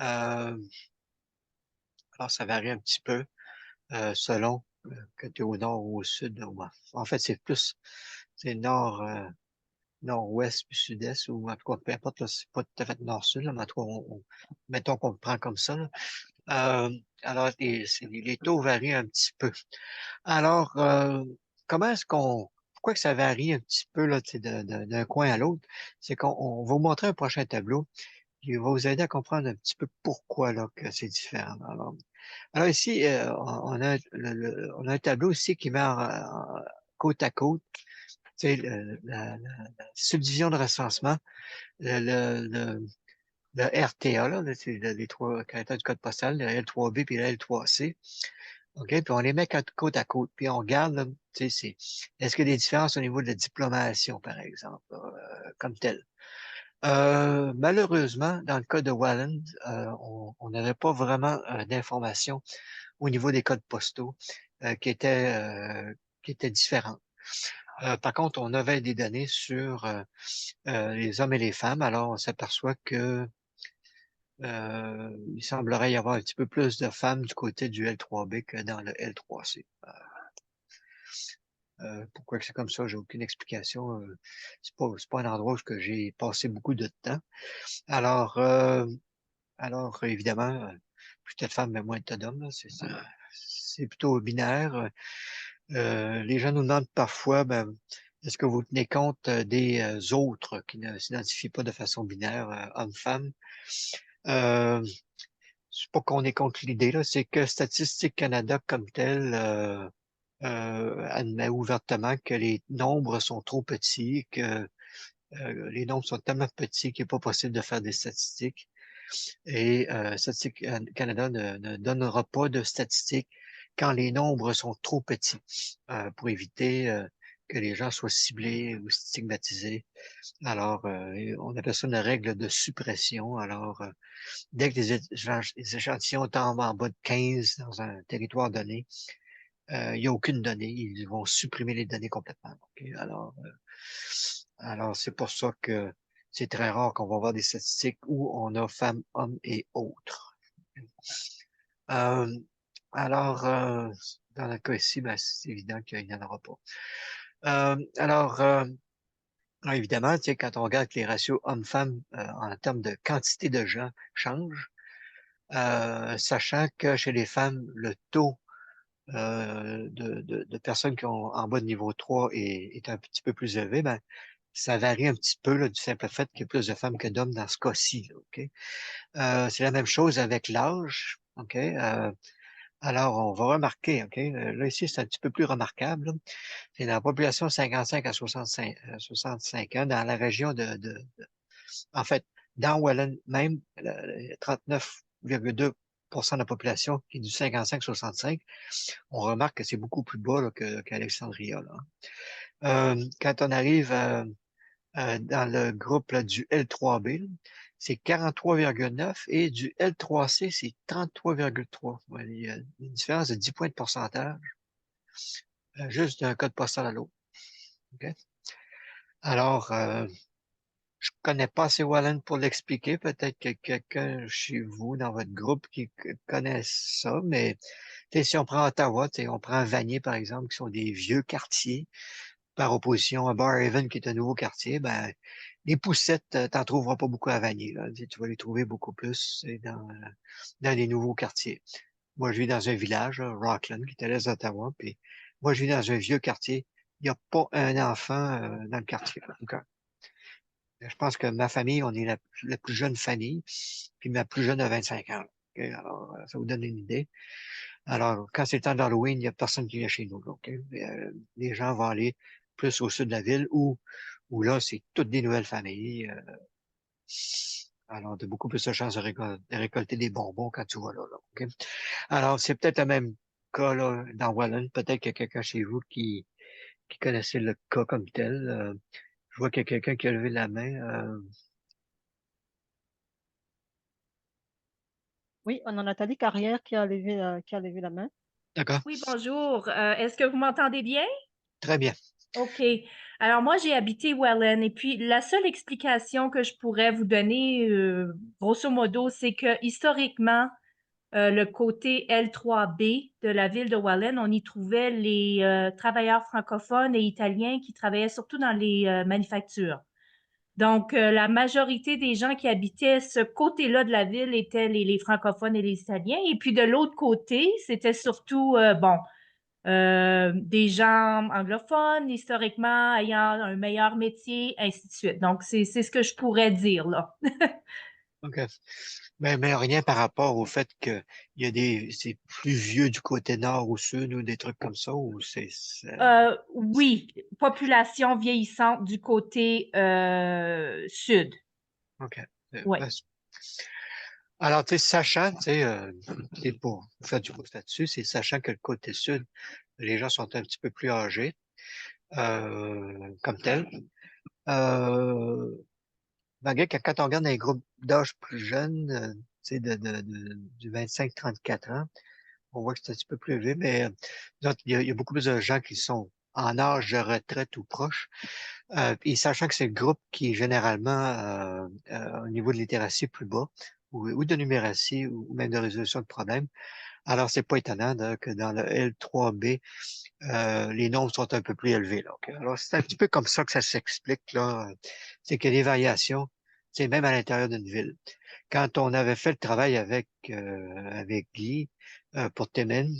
Euh, alors, ça varie un petit peu selon que tu es au nord ou au sud. En fait, c'est nord, nord-ouest puis sud-est, ou en tout cas, peu importe, là, c'est pas tout à fait nord-sud, là, mais en tout cas, mettons qu'on le prend comme ça, là. Alors, les taux varient un petit peu. Alors, comment est-ce pourquoi que ça varie un petit peu là, d'un coin à l'autre? C'est qu'on va vous montrer un prochain tableau qui va vous aider à comprendre un petit peu pourquoi là, que c'est différent. Alors ici, on a un tableau ici qui met côte à côte, la subdivision de recensement, le, le, le- le RTA, là, c'est les trois caractères du code postal, le L3B puis le L3C. OK? Puis on les met côte à côte. Puis on regarde, là, est-ce qu'il y a des différences au niveau de la diplomation, par exemple, là, comme tel? Malheureusement, dans le cas de Walland, on n'avait pas vraiment d'informations au niveau des codes postaux qui étaient différents. Par contre, on avait des données sur les hommes et les femmes. Alors, on s'aperçoit que il semblerait y avoir un petit peu plus de femmes du côté du L3B que dans le L3C. Pourquoi que c'est comme ça, j'ai aucune explication. C'est pas un endroit où que j'ai passé beaucoup de temps. Alors, évidemment, plus t'as de femmes, mais moins t'as d'hommes, là. C'est plutôt binaire. Les gens nous demandent parfois, ben, est-ce que vous tenez compte des autres qui ne s'identifient pas de façon binaire, hommes-femmes? Euh, c'est pas qu'on est contre l'idée, là, c'est que Statistique Canada comme tel admet ouvertement que les nombres sont trop petits, que les nombres sont tellement petits qu'il n'est pas possible de faire des statistiques. Et Statistique Canada ne donnera pas de statistiques quand les nombres sont trop petits pour éviter que les gens soient ciblés ou stigmatisés. Alors, on appelle ça une règle de suppression. Alors, dès que les échantillons tombent en bas de 15 dans un territoire donné, il n'y a aucune donnée. Ils vont supprimer les données complètement. OK? Alors, c'est pour ça que c'est très rare qu'on va voir des statistiques où on a femmes, hommes et autres. Euh, alors, dans le cas ici, ben, c'est évident qu'il n'y en aura pas. Évidemment, tu sais, quand on regarde que les ratios hommes-femmes en termes de quantité de gens changent, sachant que chez les femmes, le taux de personnes qui ont en bas de niveau 3 est un petit peu plus élevé, ben, ça varie un petit peu là, du simple fait qu'il y a plus de femmes que d'hommes dans ce cas-ci. Là, OK? C'est la même chose avec l'âge. OK? Alors, on va remarquer, OK? Là, ici, c'est un petit peu plus remarquable. Là. C'est dans la population 55 à 65 ans, dans la région en fait, dans Welland, même 39,2% de la population qui est du 55-65, on remarque que c'est beaucoup plus bas là, qu'Alexandria. Quand on arrive dans le groupe là, du L3B, là, c'est 43,9 et du L3C, c'est 33,3. Ouais, il y a une différence de 10 points de pourcentage, juste d'un code postal à l'autre. OK? Alors, je connais pas assez Wallen pour l'expliquer. Peut-être que quelqu'un chez vous, dans votre groupe, qui connaît ça, mais si on prend Ottawa, on prend Vanier, par exemple, qui sont des vieux quartiers, par opposition à Barrhaven, qui est un nouveau quartier, ben, les poussettes, t'en trouveras pas beaucoup à Vanier. Là. Tu vas les trouver beaucoup plus dans les nouveaux quartiers. Moi, je vis dans un village, là, Rockland, qui est à l'est d'Ottawa, puis moi, je vis dans un vieux quartier. Il n'y a pas un enfant dans le quartier. Donc, je pense que ma famille, on est la plus jeune famille, puis ma plus jeune a 25 ans. OK? Alors, ça vous donne une idée. Alors, quand c'est le temps d'Halloween, il n'y a personne qui vient chez nous. OK? Les gens vont aller plus au sud de la ville où là, c'est toutes des nouvelles familles. Alors, tu as beaucoup plus de chances de récolter des bonbons quand tu vas là. OK? Alors, c'est peut-être le même cas là, dans Wallen. Peut-être qu'il y a quelqu'un chez vous qui connaissait le cas comme tel. Je vois qu'il y a quelqu'un qui a levé la main. Oui, on a Nathalie Carrière qui a levé la main. D'accord, Oui, bonjour. Est-ce que vous m'entendez bien? très bien. OK. Alors moi, j'ai habité Welland et puis la seule explication que je pourrais vous donner, grosso modo, c'est que historiquement, le côté L3B de la ville de Welland, on y trouvait les travailleurs francophones et italiens qui travaillaient surtout dans les manufactures. Donc, la majorité des gens qui habitaient ce côté-là de la ville étaient les francophones et les Italiens. Et puis de l'autre côté, c'était surtout, des gens anglophones, historiquement ayant un meilleur métier, ainsi de suite. Donc, c'est ce que je pourrais dire là. OK. Mais rien par rapport au fait que c'est plus vieux du côté nord ou sud ou des trucs comme ça, ou Oui, population vieillissante du côté sud. OK. Oui. Alors, tu sais, sachant, tu sais, pour faire du pouce là-dessus, c'est sachant que le côté sud, les gens sont un petit peu plus âgés, comme tel. Malgré que quand on regarde les groupes d'âge plus jeunes, tu sais, du 25-34 ans, on voit que c'est un petit peu plus élevé, mais il y a beaucoup plus de gens qui sont en âge de retraite ou proche. Et sachant que c'est le groupe qui est généralement au niveau de littératie plus bas, ou de numératie, ou même de résolution de problèmes. Alors, c'est pas étonnant que dans le L3B, les nombres sont un peu plus élevés. Là, OK? Alors, c'est un petit peu comme ça que ça s'explique, là. C'est qu'il y a des variations, c'est même à l'intérieur d'une ville. Quand on avait fait le travail avec Guy pour Timmins,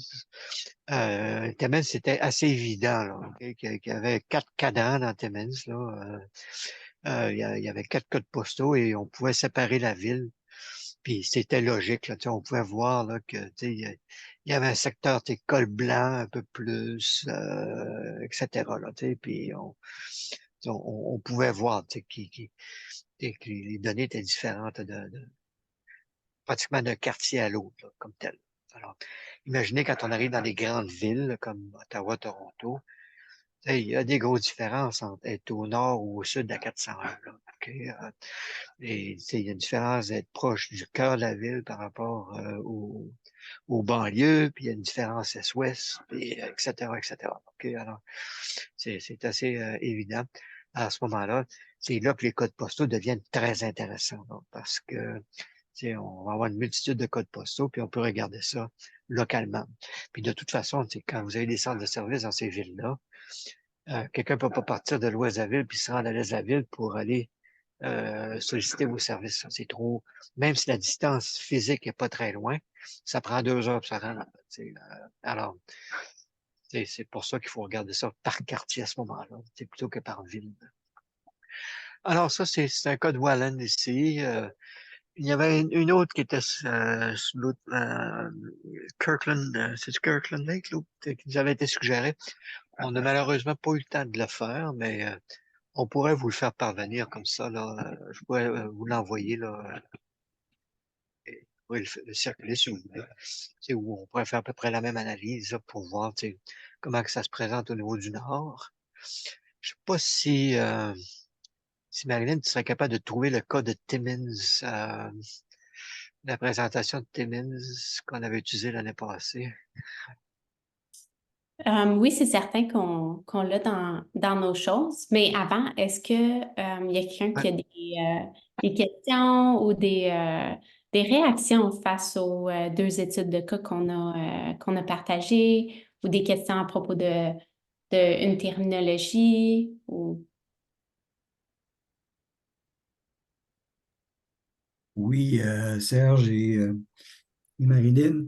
Timmins, c'était assez évident, là, OK? Qu'il y avait 4 cadrans dans Timmins, là. Il y avait 4 codes postaux et on pouvait séparer la ville. Puis c'était logique, là, tu sais, on pouvait voir là, que tu sais, il y avait un secteur tu sais, col blanc un peu plus, etc. Là, tu sais, puis on pouvait voir tu sais, que les données étaient différentes pratiquement d'un quartier à l'autre, là, comme tel. Alors, imaginez quand on arrive dans des grandes villes là, comme Ottawa, Toronto, Il y a des grosses différences entre être au nord ou au sud de la 401. Là, OK? Et il y a une différence d'être proche du cœur de la ville par rapport aux banlieues, puis il y a une différence est-ouest, puis, etc., etc. OK? Alors, c'est assez évident. À ce moment-là, c'est là que les codes postaux deviennent très intéressants, là, parce que on va avoir une multitude de codes postaux, puis on peut regarder ça localement. Puis de toute façon, quand vous avez des centres de services dans ces villes-là, quelqu'un ne peut pas partir de l'ouest de la ville puis se rendre à l'est de la ville pour aller solliciter vos services. C'est trop. Même si la distance physique n'est pas très loin, ça prend 2 heures pour se rendre. Alors, c'est pour ça qu'il faut regarder ça par quartier à ce moment-là, plutôt que par ville. Alors, ça, c'est un cas de Wallen ici. Il y avait une autre qui était sur l'autre, Kirkland, c'est Kirkland Lake, l'autre qui nous avait été suggéré. On n'a malheureusement pas eu le temps de le faire, mais on pourrait vous le faire parvenir comme ça. Là. Je pourrais vous l'envoyer là. Et vous pourrez le circuler si vous voulez. Où on pourrait faire à peu près la même analyse là, pour voir comment que ça se présente au niveau du Nord. Je ne sais pas si Marilyn, tu serais capable de trouver le cas de Timmins, la présentation de Timmins qu'on avait utilisée l'année passée. Oui, c'est certain qu'on l'a dans nos choses, mais avant, est-ce que il y a quelqu'un qui a des questions ou des réactions face aux 2 études de cas qu'on a partagées ou des questions à propos de une terminologie ou Oui, Serge et Marilyn,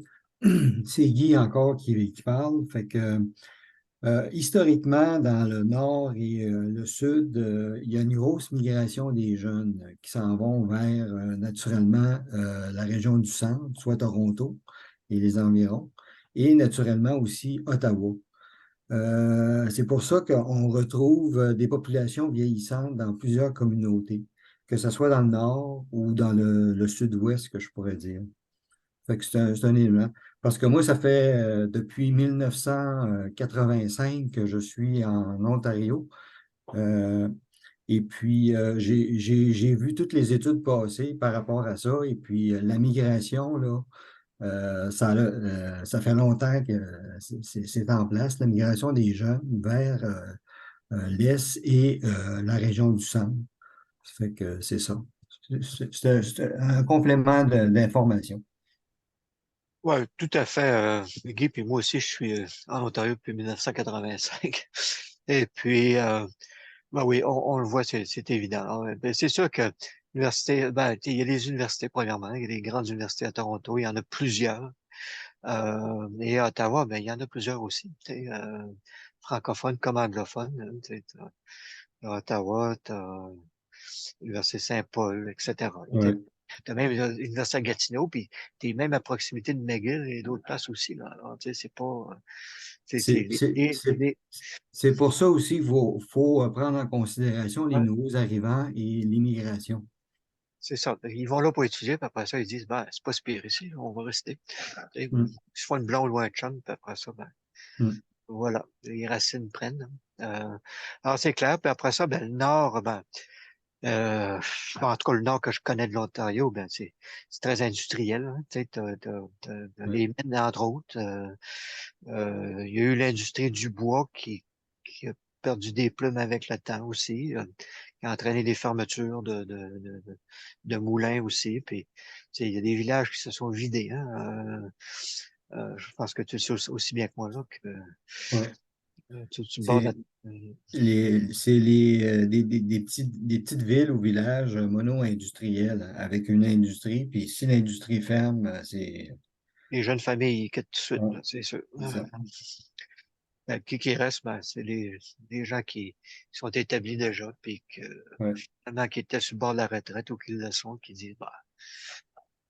c'est Guy encore qui parle. Fait que historiquement, dans le nord et le sud, il y a une grosse migration des jeunes qui s'en vont vers naturellement la région du centre, soit Toronto et les environs, et naturellement aussi Ottawa. C'est pour ça qu'on retrouve des populations vieillissantes dans plusieurs communautés, que ce soit dans le nord ou dans le sud-ouest, que je pourrais dire. Fait que c'est un élément. Parce que moi, ça fait depuis 1985 que je suis en Ontario. Euh, et puis, j'ai vu toutes les études passer par rapport à ça. Et puis, la migration, là, ça fait longtemps que c'est en place, la migration des jeunes vers l'Est et la région du centre. Ça fait que c'est ça. C'est un complément d'information. Oui, tout à fait, Guy, puis moi aussi, je suis en Ontario depuis 1985. Et puis, ben oui, on le voit, c'est évident. Ben, c'est sûr que l'université, il y a les universités, premièrement, il y a des grandes universités à Toronto, il y en a plusieurs. Et à Ottawa, ben, il y en a plusieurs aussi, francophones comme anglophones. À Ottawa, tu as l'Université Saint-Paul, etc. Ouais. Tu as même l'Université à Gatineau, puis tu es même à proximité de McGill et d'autres places aussi. Là. Alors, c'est pas. C'est c'est- c'est- c'est pour ça aussi qu'il faut prendre en considération les Ouais, nouveaux arrivants et l'immigration. c'est ça. Ils vont là pour étudier, puis après ça, ils disent, ben, c'est pas si pire ici, on va rester. Ils Mm, se font une blonde ou un chum, puis après ça, ben, mm. voilà, les racines prennent. Alors, c'est clair. Puis après ça, ben, le Nord, en tout cas, le Nord que je connais de l'Ontario, ben, c'est très industriel. Hein, tu sais, t'as Ouais. les mines, entre autres. Il y a eu l'industrie du bois qui a perdu des plumes avec le temps aussi, qui a entraîné des fermetures de moulins aussi. Puis, tu sais, il y a des villages qui se sont vidés. Hein, je pense que tu le sais aussi bien que moi, là, que Ouais. tu me bordes C'est des petites villes ou villages mono-industriels avec une industrie. Puis si l'industrie ferme, c'est les jeunes familles ils quittent tout de suite, ouais, là, c'est sûr. c'est ça. Qui reste, ben, c'est les gens qui sont établis déjà, puis que Ouais. finalement qui étaient sur le bord de la retraite ou qui le sont, qui disent bah,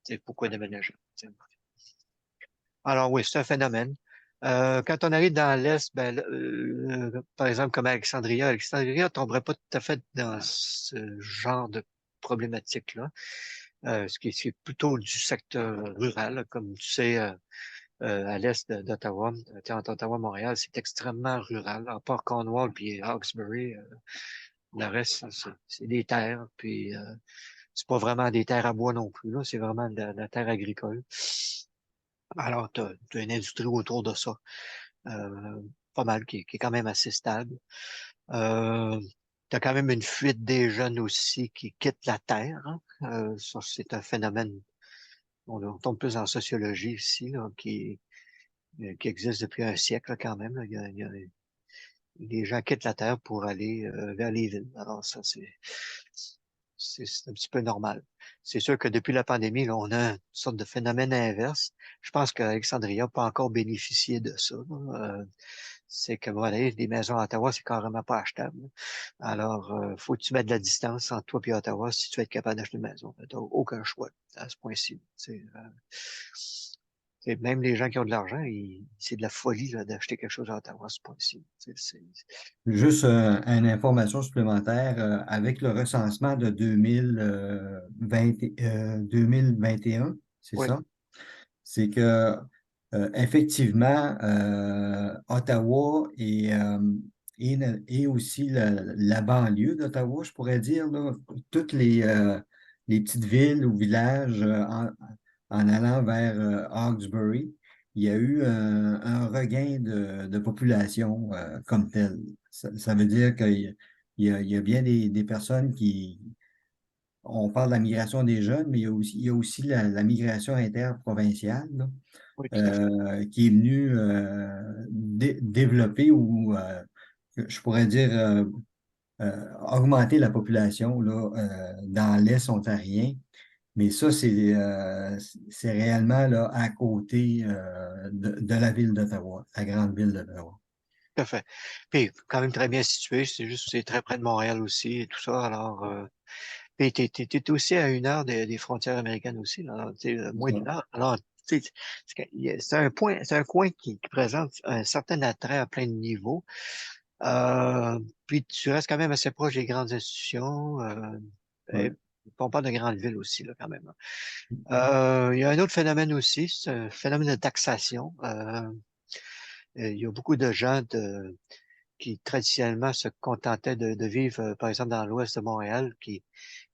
c'est pourquoi déménager. T'sais. Alors oui, c'est un phénomène. Quand on arrive dans l'Est, ben, par exemple comme Alexandria ne tomberait pas tout à fait dans ce genre de problématique-là, ce qui est plutôt du secteur rural, là, comme tu sais. à l'est d'Ottawa. Entre Ottawa et Montréal, c'est extrêmement rural. À part Cornwall puis Hawkesbury, le reste, c'est des terres. Puis c'est pas vraiment des terres à bois non plus. Là, c'est vraiment de la terre agricole. Alors, tu as une industrie autour de ça. Pas mal, qui est quand même assez stable. Tu as quand même une fuite des jeunes aussi qui quittent la Terre. Hein. Ça, c'est un phénomène, on tombe plus en sociologie ici, là, qui existe depuis un siècle là, quand même. Là. Les gens quittent la Terre pour aller vers les villes. Alors ça, c'est un petit peu normal. C'est sûr que depuis la pandémie, là, on a une sorte de phénomène inverse. Je pense qu'Alexandria n'a pas encore bénéficié de ça. C'est que voilà, les maisons à Ottawa, c'est carrément pas achetable. Alors, faut que tu mettes de la distance entre toi et Ottawa si tu veux être capable d'acheter une maison. Tu n'as aucun choix à ce point-ci. Même les gens qui ont de l'argent, c'est de la folie là, d'acheter quelque chose à Ottawa à ce point-ci. Juste une information supplémentaire, avec le recensement de 2021, c'est Oui, ça? C'est que effectivement, Ottawa et aussi la banlieue d'Ottawa, je pourrais dire, là, toutes les petites villes ou villages en allant vers Hawkesbury, il y a eu un regain de population comme tel. Ça veut dire qu'il y a bien des personnes qui, on parle de la migration des jeunes, mais il y a aussi la migration interprovinciale, là, oui, tout à fait. qui est venue développer ou, je pourrais dire, augmenter la population là, dans l'Est ontarien. Mais ça, c'est réellement là, à côté de la ville d'Ottawa, la grande ville d'Ottawa. Tout à fait. Puis, quand même très bien situé. C'est juste, c'est très près de Montréal aussi et tout ça. Alors, puis t'es aussi à 1 heure des frontières américaines aussi, là, moins Ça. d'1 heure. Alors, tu sais, c'est un point, c'est un coin qui présente un certain attrait à plein de niveaux. Puis tu restes quand même assez proche des grandes institutions. Et Ouais. on parle de grandes villes aussi, là, quand même. Il y a un autre phénomène aussi, c'est un phénomène de taxation. Il y a beaucoup de gens qui traditionnellement se contentaient de vivre, par exemple, dans l'ouest de Montréal, qui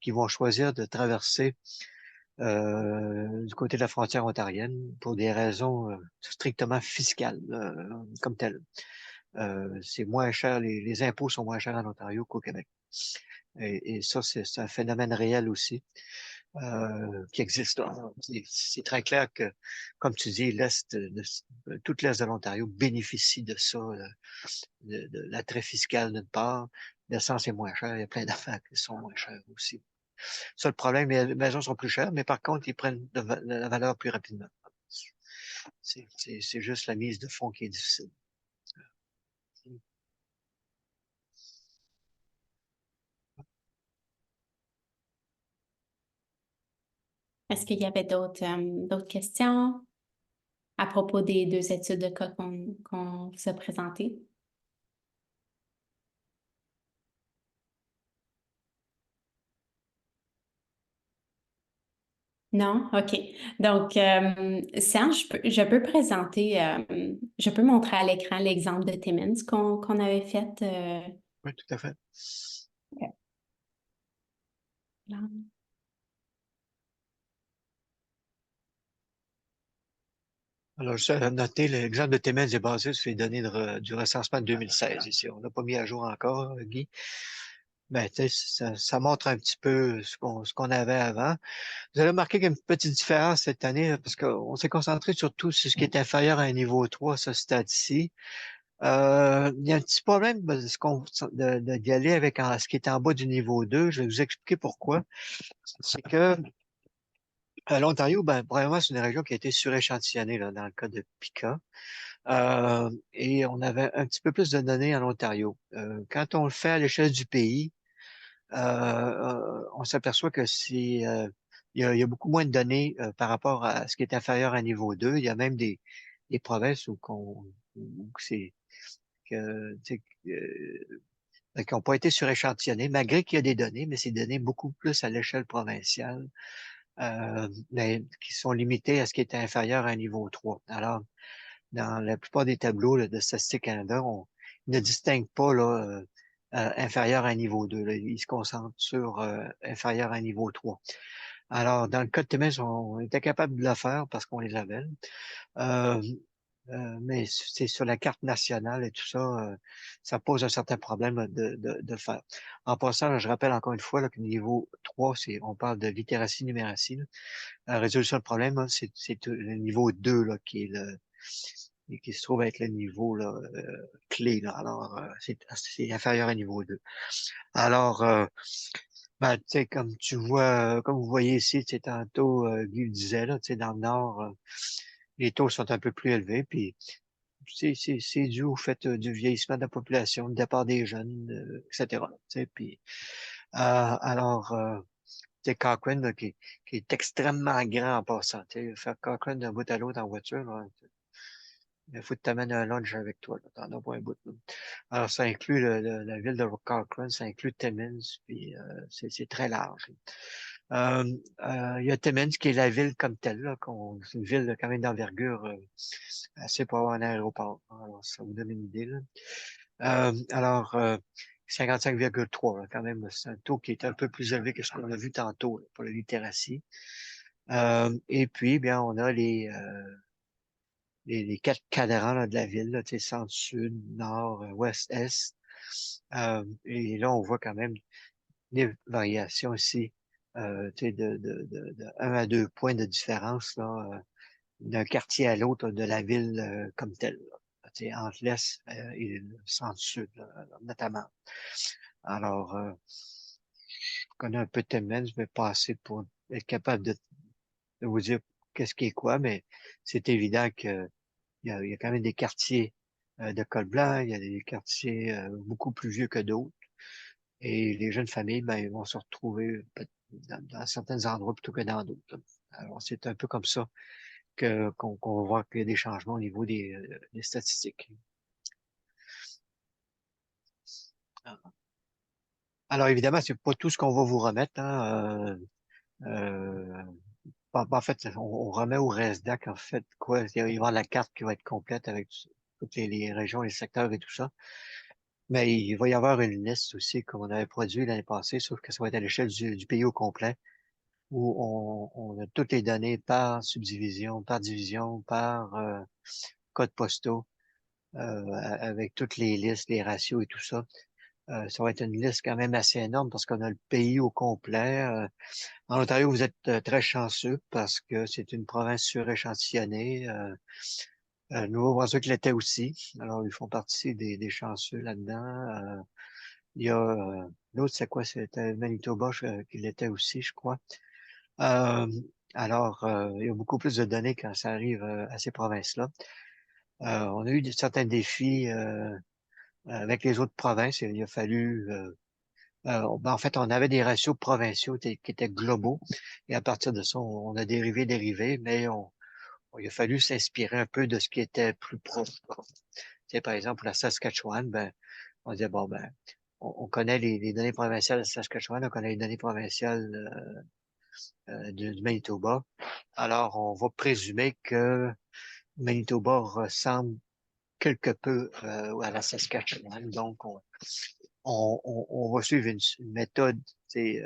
vont choisir de traverser du côté de la frontière ontarienne pour des raisons strictement fiscales, comme telles. C'est moins cher, les impôts sont moins chers en Ontario qu'au Québec. Et ça, c'est un phénomène réel aussi qui existe. C'est très clair que, comme tu dis, tout l'Est de l'Ontario bénéficie de ça, de l'attrait fiscal d'une part. L'essence est moins chère, il y a plein d'affaires qui sont moins chères aussi. Ça, le problème, les maisons sont plus chères, mais par contre, ils prennent de la valeur plus rapidement. C'est juste la mise de fonds qui est difficile. Est-ce qu'il y avait d'autres questions à propos des 2 études de cas qu'on vous a présentées? Non? OK. Donc, Serge, je peux présenter, je peux montrer à l'écran l'exemple de Timmins qu'on avait fait. Oui, tout à fait. Là. Alors, juste à noter, l'exemple de Timmins est basé sur les données du recensement de 2016 ici. On n'a pas mis à jour encore, Guy. Ben, tu sais, ça montre un petit peu ce qu'on avait avant. Vous avez remarqué qu'il y a une petite différence cette année, parce qu'on s'est concentré surtout sur ce qui est inférieur à un niveau 3, ce stade-ci. Il y a un petit problème d'y aller avec ce qui est en bas du niveau 2. Je vais vous expliquer pourquoi. C'est que l'Ontario, ben, premièrement, c'est une région qui a été suréchantillonnée là, dans le cas de PICA. Et on avait un petit peu plus de données en Ontario. Quand on le fait à l'échelle du pays, on s'aperçoit que il y a beaucoup moins de données par rapport à ce qui est inférieur à niveau 2. Il y a même des provinces où c'est que, tu sais, qui n'ont pas été suréchantillonnées, malgré qu'il y a des données, mais c'est donné beaucoup plus à l'échelle provinciale. mais qui sont limitées à ce qui est inférieur à un niveau 3. Alors, dans la plupart des tableaux là, de Statistique Canada, on ne distingue pas là, inférieur à un niveau 2. Là. Ils se concentrent sur inférieur à un niveau 3. Alors, dans le cas de Timmins, on était capable de le faire parce qu'on les avait. Euh, mais c'est sur la carte nationale et tout ça, ça pose un certain problème de faire. En passant, là, je rappelle encore une fois là, que niveau 3, on parle de littératie, numératie. Là. La résolution de problème, là, c'est le niveau 2 là, qui se trouve être le niveau là, clé. Là. Alors, c'est inférieur à niveau 2. Alors, ben, tu sais, comme tu vois, comme vous voyez ici, tu sais, tantôt, Guy le disait, là, tu sais, dans le Nord, les taux sont un peu plus élevés, puis c'est dû au fait du vieillissement de la population, du départ des jeunes, etc. Tu sais, puis, alors, tu sais, Cochrane, là, qui est extrêmement grand en passant. Tu sais, faire Cochrane d'un bout à l'autre en voiture, là, il faut que tu amènes un lunch avec toi, là, t'en as pas un bout. Là. Alors, ça inclut la ville de Cochrane, ça inclut Timmins, puis c'est très large. Il y a Timmins qui est la ville comme telle, là, c'est une ville quand même d'envergure assez pour avoir un aéroport. Alors, ça vous donne une idée. Là. Alors, 55,3, là, quand même, c'est un taux qui est un peu plus élevé que ce qu'on a vu tantôt là, pour la littératie. Et puis, bien, on a les quatre cadrans là, de la ville, là, tu sais, centre, sud, nord, ouest, est. Et là, on voit quand même des variations ici, tu sais, de 1 à 2 points de différence là, d'un quartier à l'autre de la ville comme telle, là, tu sais, entre l'est et le centre-sud, notamment. Alors, je connais un peu Timmins, mais pas assez pour être capable de vous dire qu'est-ce qui est quoi, mais c'est évident que il y a quand même des quartiers de col blanc, il y a des quartiers beaucoup plus vieux que d'autres. Et les jeunes familles, ben, ils vont se retrouver dans certains endroits plutôt que dans d'autres. Alors, c'est un peu comme ça qu'on va voir qu'il y a des changements au niveau des statistiques. Alors, évidemment, c'est pas tout ce qu'on va vous remettre. Hein, en fait, on remet au RESDAC, en fait, quoi. Il va y avoir la carte qui va être complète avec toutes les régions, les secteurs et tout ça. Mais il va y avoir une liste aussi, comme on avait produit l'année passée, sauf que ça va être à l'échelle du pays au complet, où on a toutes les données par subdivision, par division, par code postaux, avec toutes les listes, les ratios et tout ça. Ça va être une liste quand même assez énorme parce qu'on a le pays au complet. En Ontario, vous êtes très chanceux parce que c'est une province suréchantillonnée. Nouveau-Brunswick l'était aussi. Alors, ils font partie des chanceux là-dedans. Il y a l'autre, c'est quoi? C'était Manitoba qui l'était aussi, je crois. Euh, alors, il y a beaucoup plus de données quand ça arrive à ces provinces-là. On a eu certains défis avec les autres provinces. Il a fallu ben, en fait, on avait des ratios provinciaux qui étaient globaux. Et à partir de ça, on a dérivé, mais il a fallu s'inspirer un peu de ce qui était plus proche. Tu sais, par exemple, la Saskatchewan, ben, on disait, bon, ben, on connaît les données provinciales de Saskatchewan, on connaît les données provinciales du Manitoba. Alors, on va présumer que Manitoba ressemble quelque peu à la Saskatchewan. Donc, on va suivre une méthode, c'est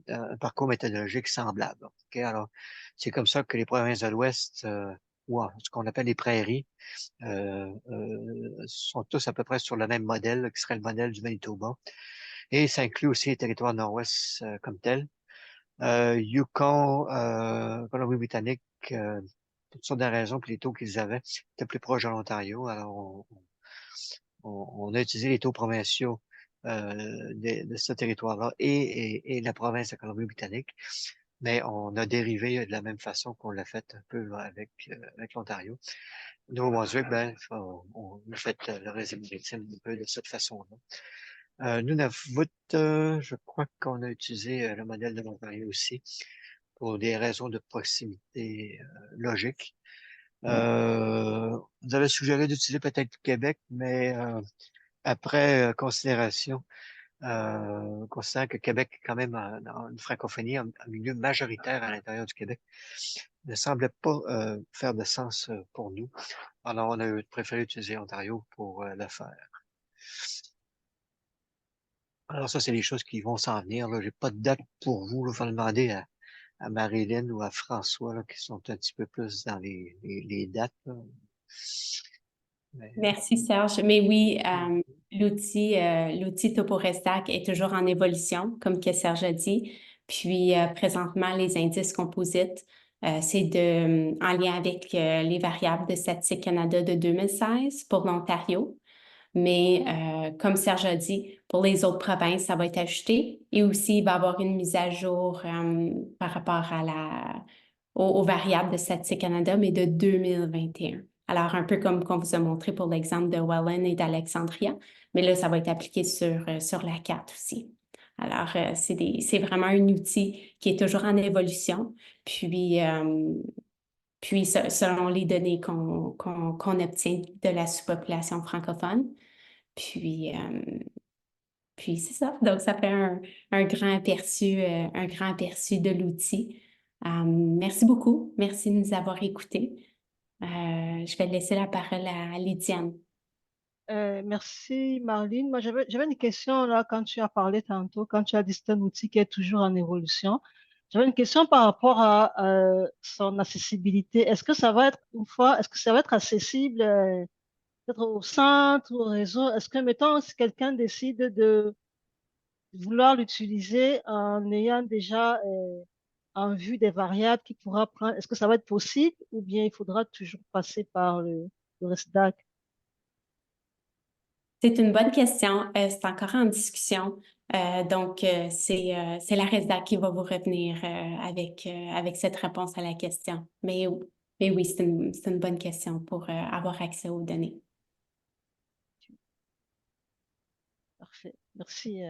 un parcours méthodologique semblable. OK? Alors, c'est comme ça que les provinces de l'Ouest, ou ce qu'on appelle les prairies, sont tous à peu près sur le même modèle, là, qui serait le modèle du Manitoba. Et ça inclut aussi les territoires nord-ouest comme tels. Yukon, Colombie-Britannique, toutes sortes de raisons que les taux qu'ils avaient étaient plus proches de l'Ontario. Alors, on a utilisé les taux provinciaux de ce territoire-là et la province de Colombie-Britannique, mais on a dérivé de la même façon qu'on l'a fait un peu là, avec l'Ontario. Nouveau-Brunswick, ben, on a fait le régime maritime un peu de cette façon-là. Nunavut, je crois qu'on a utilisé le modèle de l'Ontario aussi pour des raisons de proximité logique. Vous avez suggéré d'utiliser peut-être Québec, mais après considération, considérant que Québec est quand même dans une francophonie, un milieu majoritaire à l'intérieur du Québec, ne semblait pas faire de sens pour nous. Alors, on a préféré utiliser Ontario pour le faire. Alors, ça, c'est des choses qui vont s'en venir. Je n'ai pas de date pour vous. Il faut demander à Marilyn ou à François, là, qui sont un petit peu plus dans les dates. Là. Mais, Merci, Serge. Mais oui, l'outil TopoRestac est toujours en évolution, comme que Serge a dit. Puis, présentement, les indices composites, c'est en lien avec les variables de Statistique Canada de 2016 pour l'Ontario. Mais comme Serge a dit, pour les autres provinces, ça va être ajouté. Et aussi, il va y avoir une mise à jour par rapport aux variables de Statistique Canada, mais de 2021. Alors, un peu comme qu'on vous a montré pour l'exemple de Welland et d'Alexandria, mais là, ça va être appliqué sur la carte aussi. Alors, c'est vraiment un outil qui est toujours en évolution. Puis selon les données qu'on obtient de la sous-population francophone. Puis c'est ça. Donc, ça fait un grand aperçu de l'outil. Merci beaucoup. Merci de nous avoir écoutés. Je vais laisser la parole à Lydiane. Merci, Marlene. Moi, j'avais une question là quand tu as parlé tantôt, quand tu as dit que c'est un outil qui est toujours en évolution. J'avais une question par rapport à son accessibilité. Est-ce que ça va être est-ce que ça va être accessible peut-être au centre ou au réseau? Est-ce que, mettons, si quelqu'un décide de vouloir l'utiliser en ayant déjà en vue des variables qu'il pourra prendre, est-ce que ça va être possible ou bien il faudra toujours passer par le RESDAC? C'est une bonne question. C'est encore en discussion. Donc, c'est la RESDA qui va vous revenir avec cette réponse à la question. Mais oui, c'est une bonne question pour avoir accès aux données. Parfait. Merci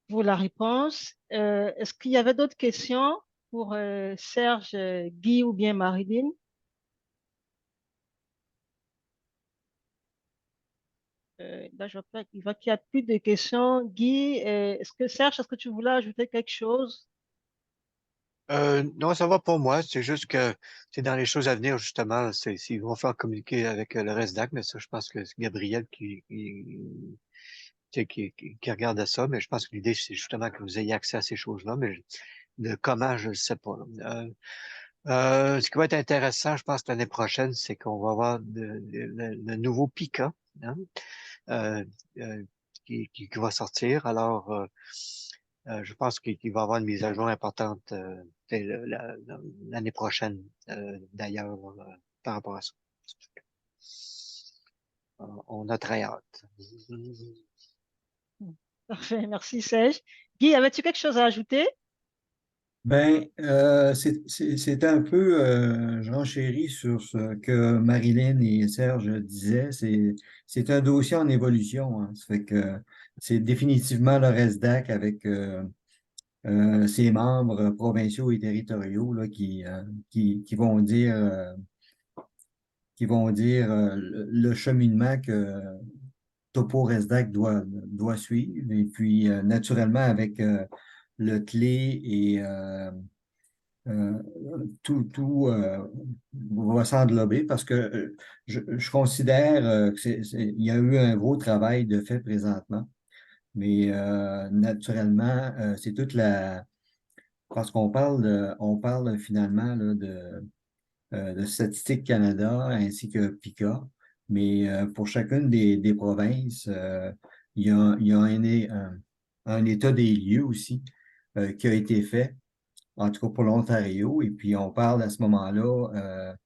pour la réponse. Est-ce qu'il y avait d'autres questions pour Serge, Guy ou bien Marilyn? Là, je vois qu'il n'y a plus de questions. Guy, Serge, est-ce que tu voulais ajouter quelque chose? non, ça va pour moi. C'est juste que c'est dans les choses à venir, justement. S'ils vont faire communiquer avec le reste d'AC, mais ça, je pense que c'est Gabriel qui regarde à ça. Mais je pense que l'idée, c'est justement que vous ayez accès à ces choses-là. Mais de comment, je ne sais pas. Ce qui va être intéressant, je pense, l'année prochaine, c'est qu'on va avoir le nouveau Pika, hein, euh, euh, qui va sortir. Alors, je pense qu'il va y avoir une mise à jour importante l'année prochaine, d'ailleurs, par rapport à ça. On a très hâte. Parfait, merci Serge. Guy, avais-tu quelque chose à ajouter? Ben, c'est un peu, je renchéris sur ce que Marilyn et Serge disaient. C'est un dossier en évolution. Hein. Ça fait que c'est définitivement le RESDAC avec ses membres provinciaux et territoriaux là, qui vont dire, le cheminement que Topo RESDAC doit suivre. Et puis, naturellement, avec le clé et euh, tout va s'englober parce que je considère que il y a eu un gros travail de fait présentement. Mais naturellement, c'est toute la. Parce on parle finalement là, de Statistique Canada ainsi que PICA. Mais pour chacune des provinces, il y a un état des lieux aussi qui a été fait en tout cas pour l'Ontario. Et puis, on parle à ce moment-là,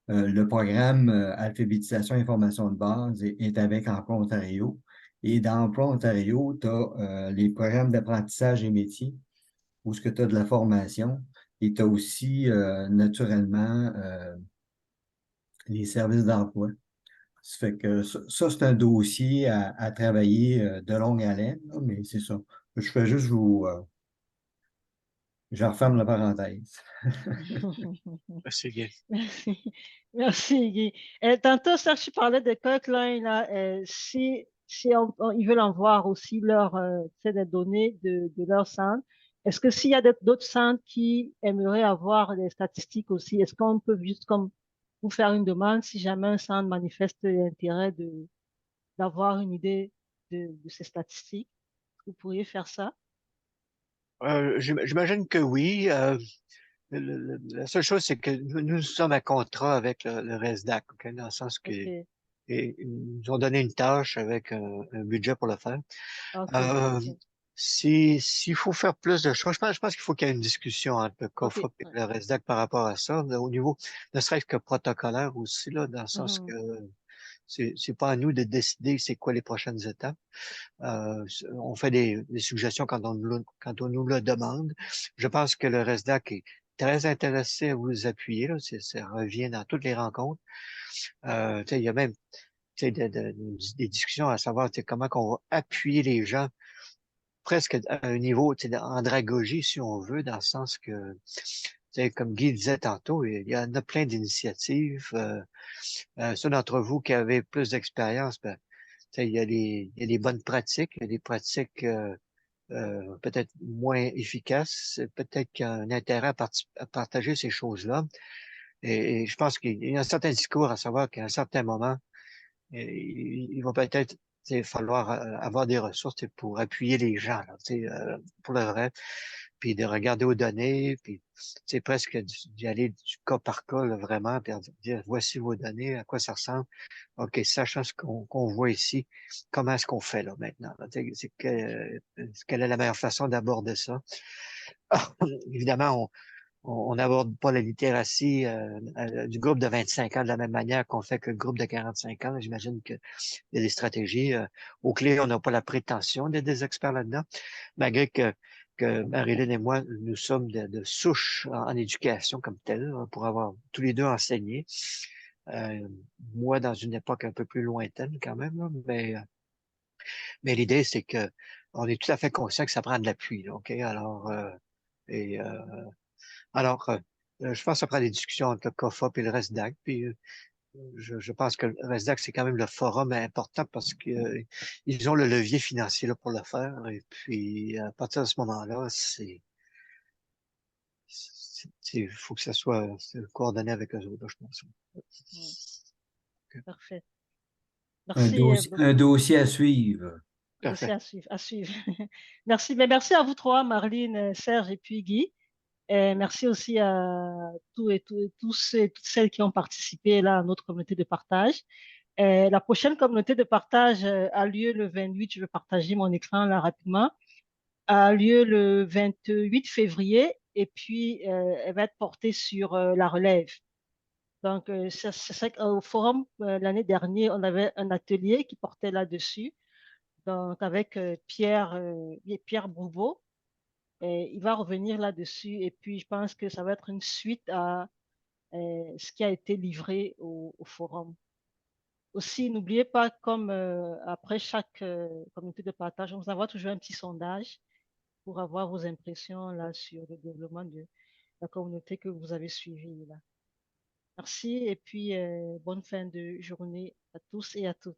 le programme Alphabétisation et Information de base est avec Emploi Ontario. Et dans Emploi Ontario, tu as les programmes d'apprentissage et métiers, où ce que tu as de la formation. Et tu as aussi, naturellement, les services d'emploi. Ça fait que ça c'est un dossier à travailler de longue haleine, là, mais c'est ça. Je fais juste je referme la parenthèse. C'est bien. Merci. Merci, Guy. Tantôt, Serge, tu parlais de Coquelin, là. Si si ils veulent avoir aussi des données de leur centre, est-ce que s'il y a d'autres centres qui aimeraient avoir des statistiques aussi, est-ce qu'on peut juste comme vous faire une demande si jamais un centre manifeste l'intérêt d'avoir une idée de ces statistiques? Vous pourriez faire ça? J'imagine que oui. La seule chose, c'est que nous sommes à contrat avec le RESDAC, ok, dans le sens que Ok, ils nous ont donné une tâche avec un budget pour le faire. ok, Euh, ok, S'il faut faire plus de choses, je pense qu'il faut qu'il y ait une discussion entre le ok. COFOP et Ouais. le RESDAC par rapport à ça, au niveau, ne serait-ce que protocolaire aussi, là, dans le sens que Mhm. c'est pas à nous de décider c'est quoi les prochaines étapes. On fait des suggestions quand on nous le demande. Je pense que le RESDAC est très intéressé à vous appuyer, là. Ça revient dans toutes les rencontres. Tu sais, il y a même tu sais, des discussions à savoir tu sais, comment on va appuyer les gens presque à un niveau tu sais, andragogie, si on veut, dans le sens que, tu sais, comme Guy disait tantôt, il y en a plein d'initiatives. Ceux d'entre vous qui avez plus d'expérience, ben, tu sais, il y a des bonnes pratiques, il y a des pratiques peut-être moins efficaces, peut-être qu'il y a un intérêt à partager ces choses-là. Et je pense qu'il y a un certain discours à savoir qu'à un certain moment, il va peut-être falloir avoir des ressources pour appuyer les gens, là, pour le vrai, puis de regarder aux données, puis c'est presque d'y aller du cas par cas, là, vraiment, puis de dire voici vos données, à quoi ça ressemble. OK, sachant qu'on voit ici, comment est-ce qu'on fait là maintenant? Là, quelle est la meilleure façon d'aborder ça? Évidemment, on n'aborde pas la littératie du groupe de 25 ans de la même manière qu'on fait que le groupe de 45 ans. J'imagine qu'il y a des stratégies. Au clé, on n'a pas la prétention d'être des experts là-dedans, malgré que Marilyn et moi, nous sommes de souche en éducation comme telle, hein, pour avoir tous les deux enseigné. Euh, Moi, dans une époque un peu plus lointaine quand même, là, mais l'idée, c'est que on est tout à fait conscient que ça prend de l'appui. Là, OK? Et, euh, je pense que ça prend des discussions entre le COFOP et le RESDAC. Puis, je pense que le RESDAC, c'est quand même le forum important parce que ils ont le levier financier là, pour le faire. Et puis, à partir de ce moment-là, il faut que ça soit coordonné avec eux autres, là, je pense. Ouais, OK. parfait. Merci Un beaucoup. dossier à suivre. Dossier Parfait. à suivre, à suivre. Merci. Mais merci à vous trois, Marlene, Serge et puis Guy. Et merci aussi à tous et toutes celles qui ont participé là à notre communauté de partage. La prochaine communauté de partage a lieu le 28. Je vais partager mon écran là rapidement. A lieu le 28 février et puis elle va être portée sur la relève. Donc, c'est ça qu'au forum l'année dernière, on avait un atelier qui portait là-dessus. Donc, avec Pierre Brouveau. Et il va revenir là-dessus. Et puis, je pense que ça va être une suite à ce qui a été livré au forum. Aussi, n'oubliez pas, comme après chaque communauté de partage, on vous envoie toujours un petit sondage pour avoir vos impressions là sur le développement de la communauté que vous avez suivie là. Merci et puis bonne fin de journée à tous et à toutes.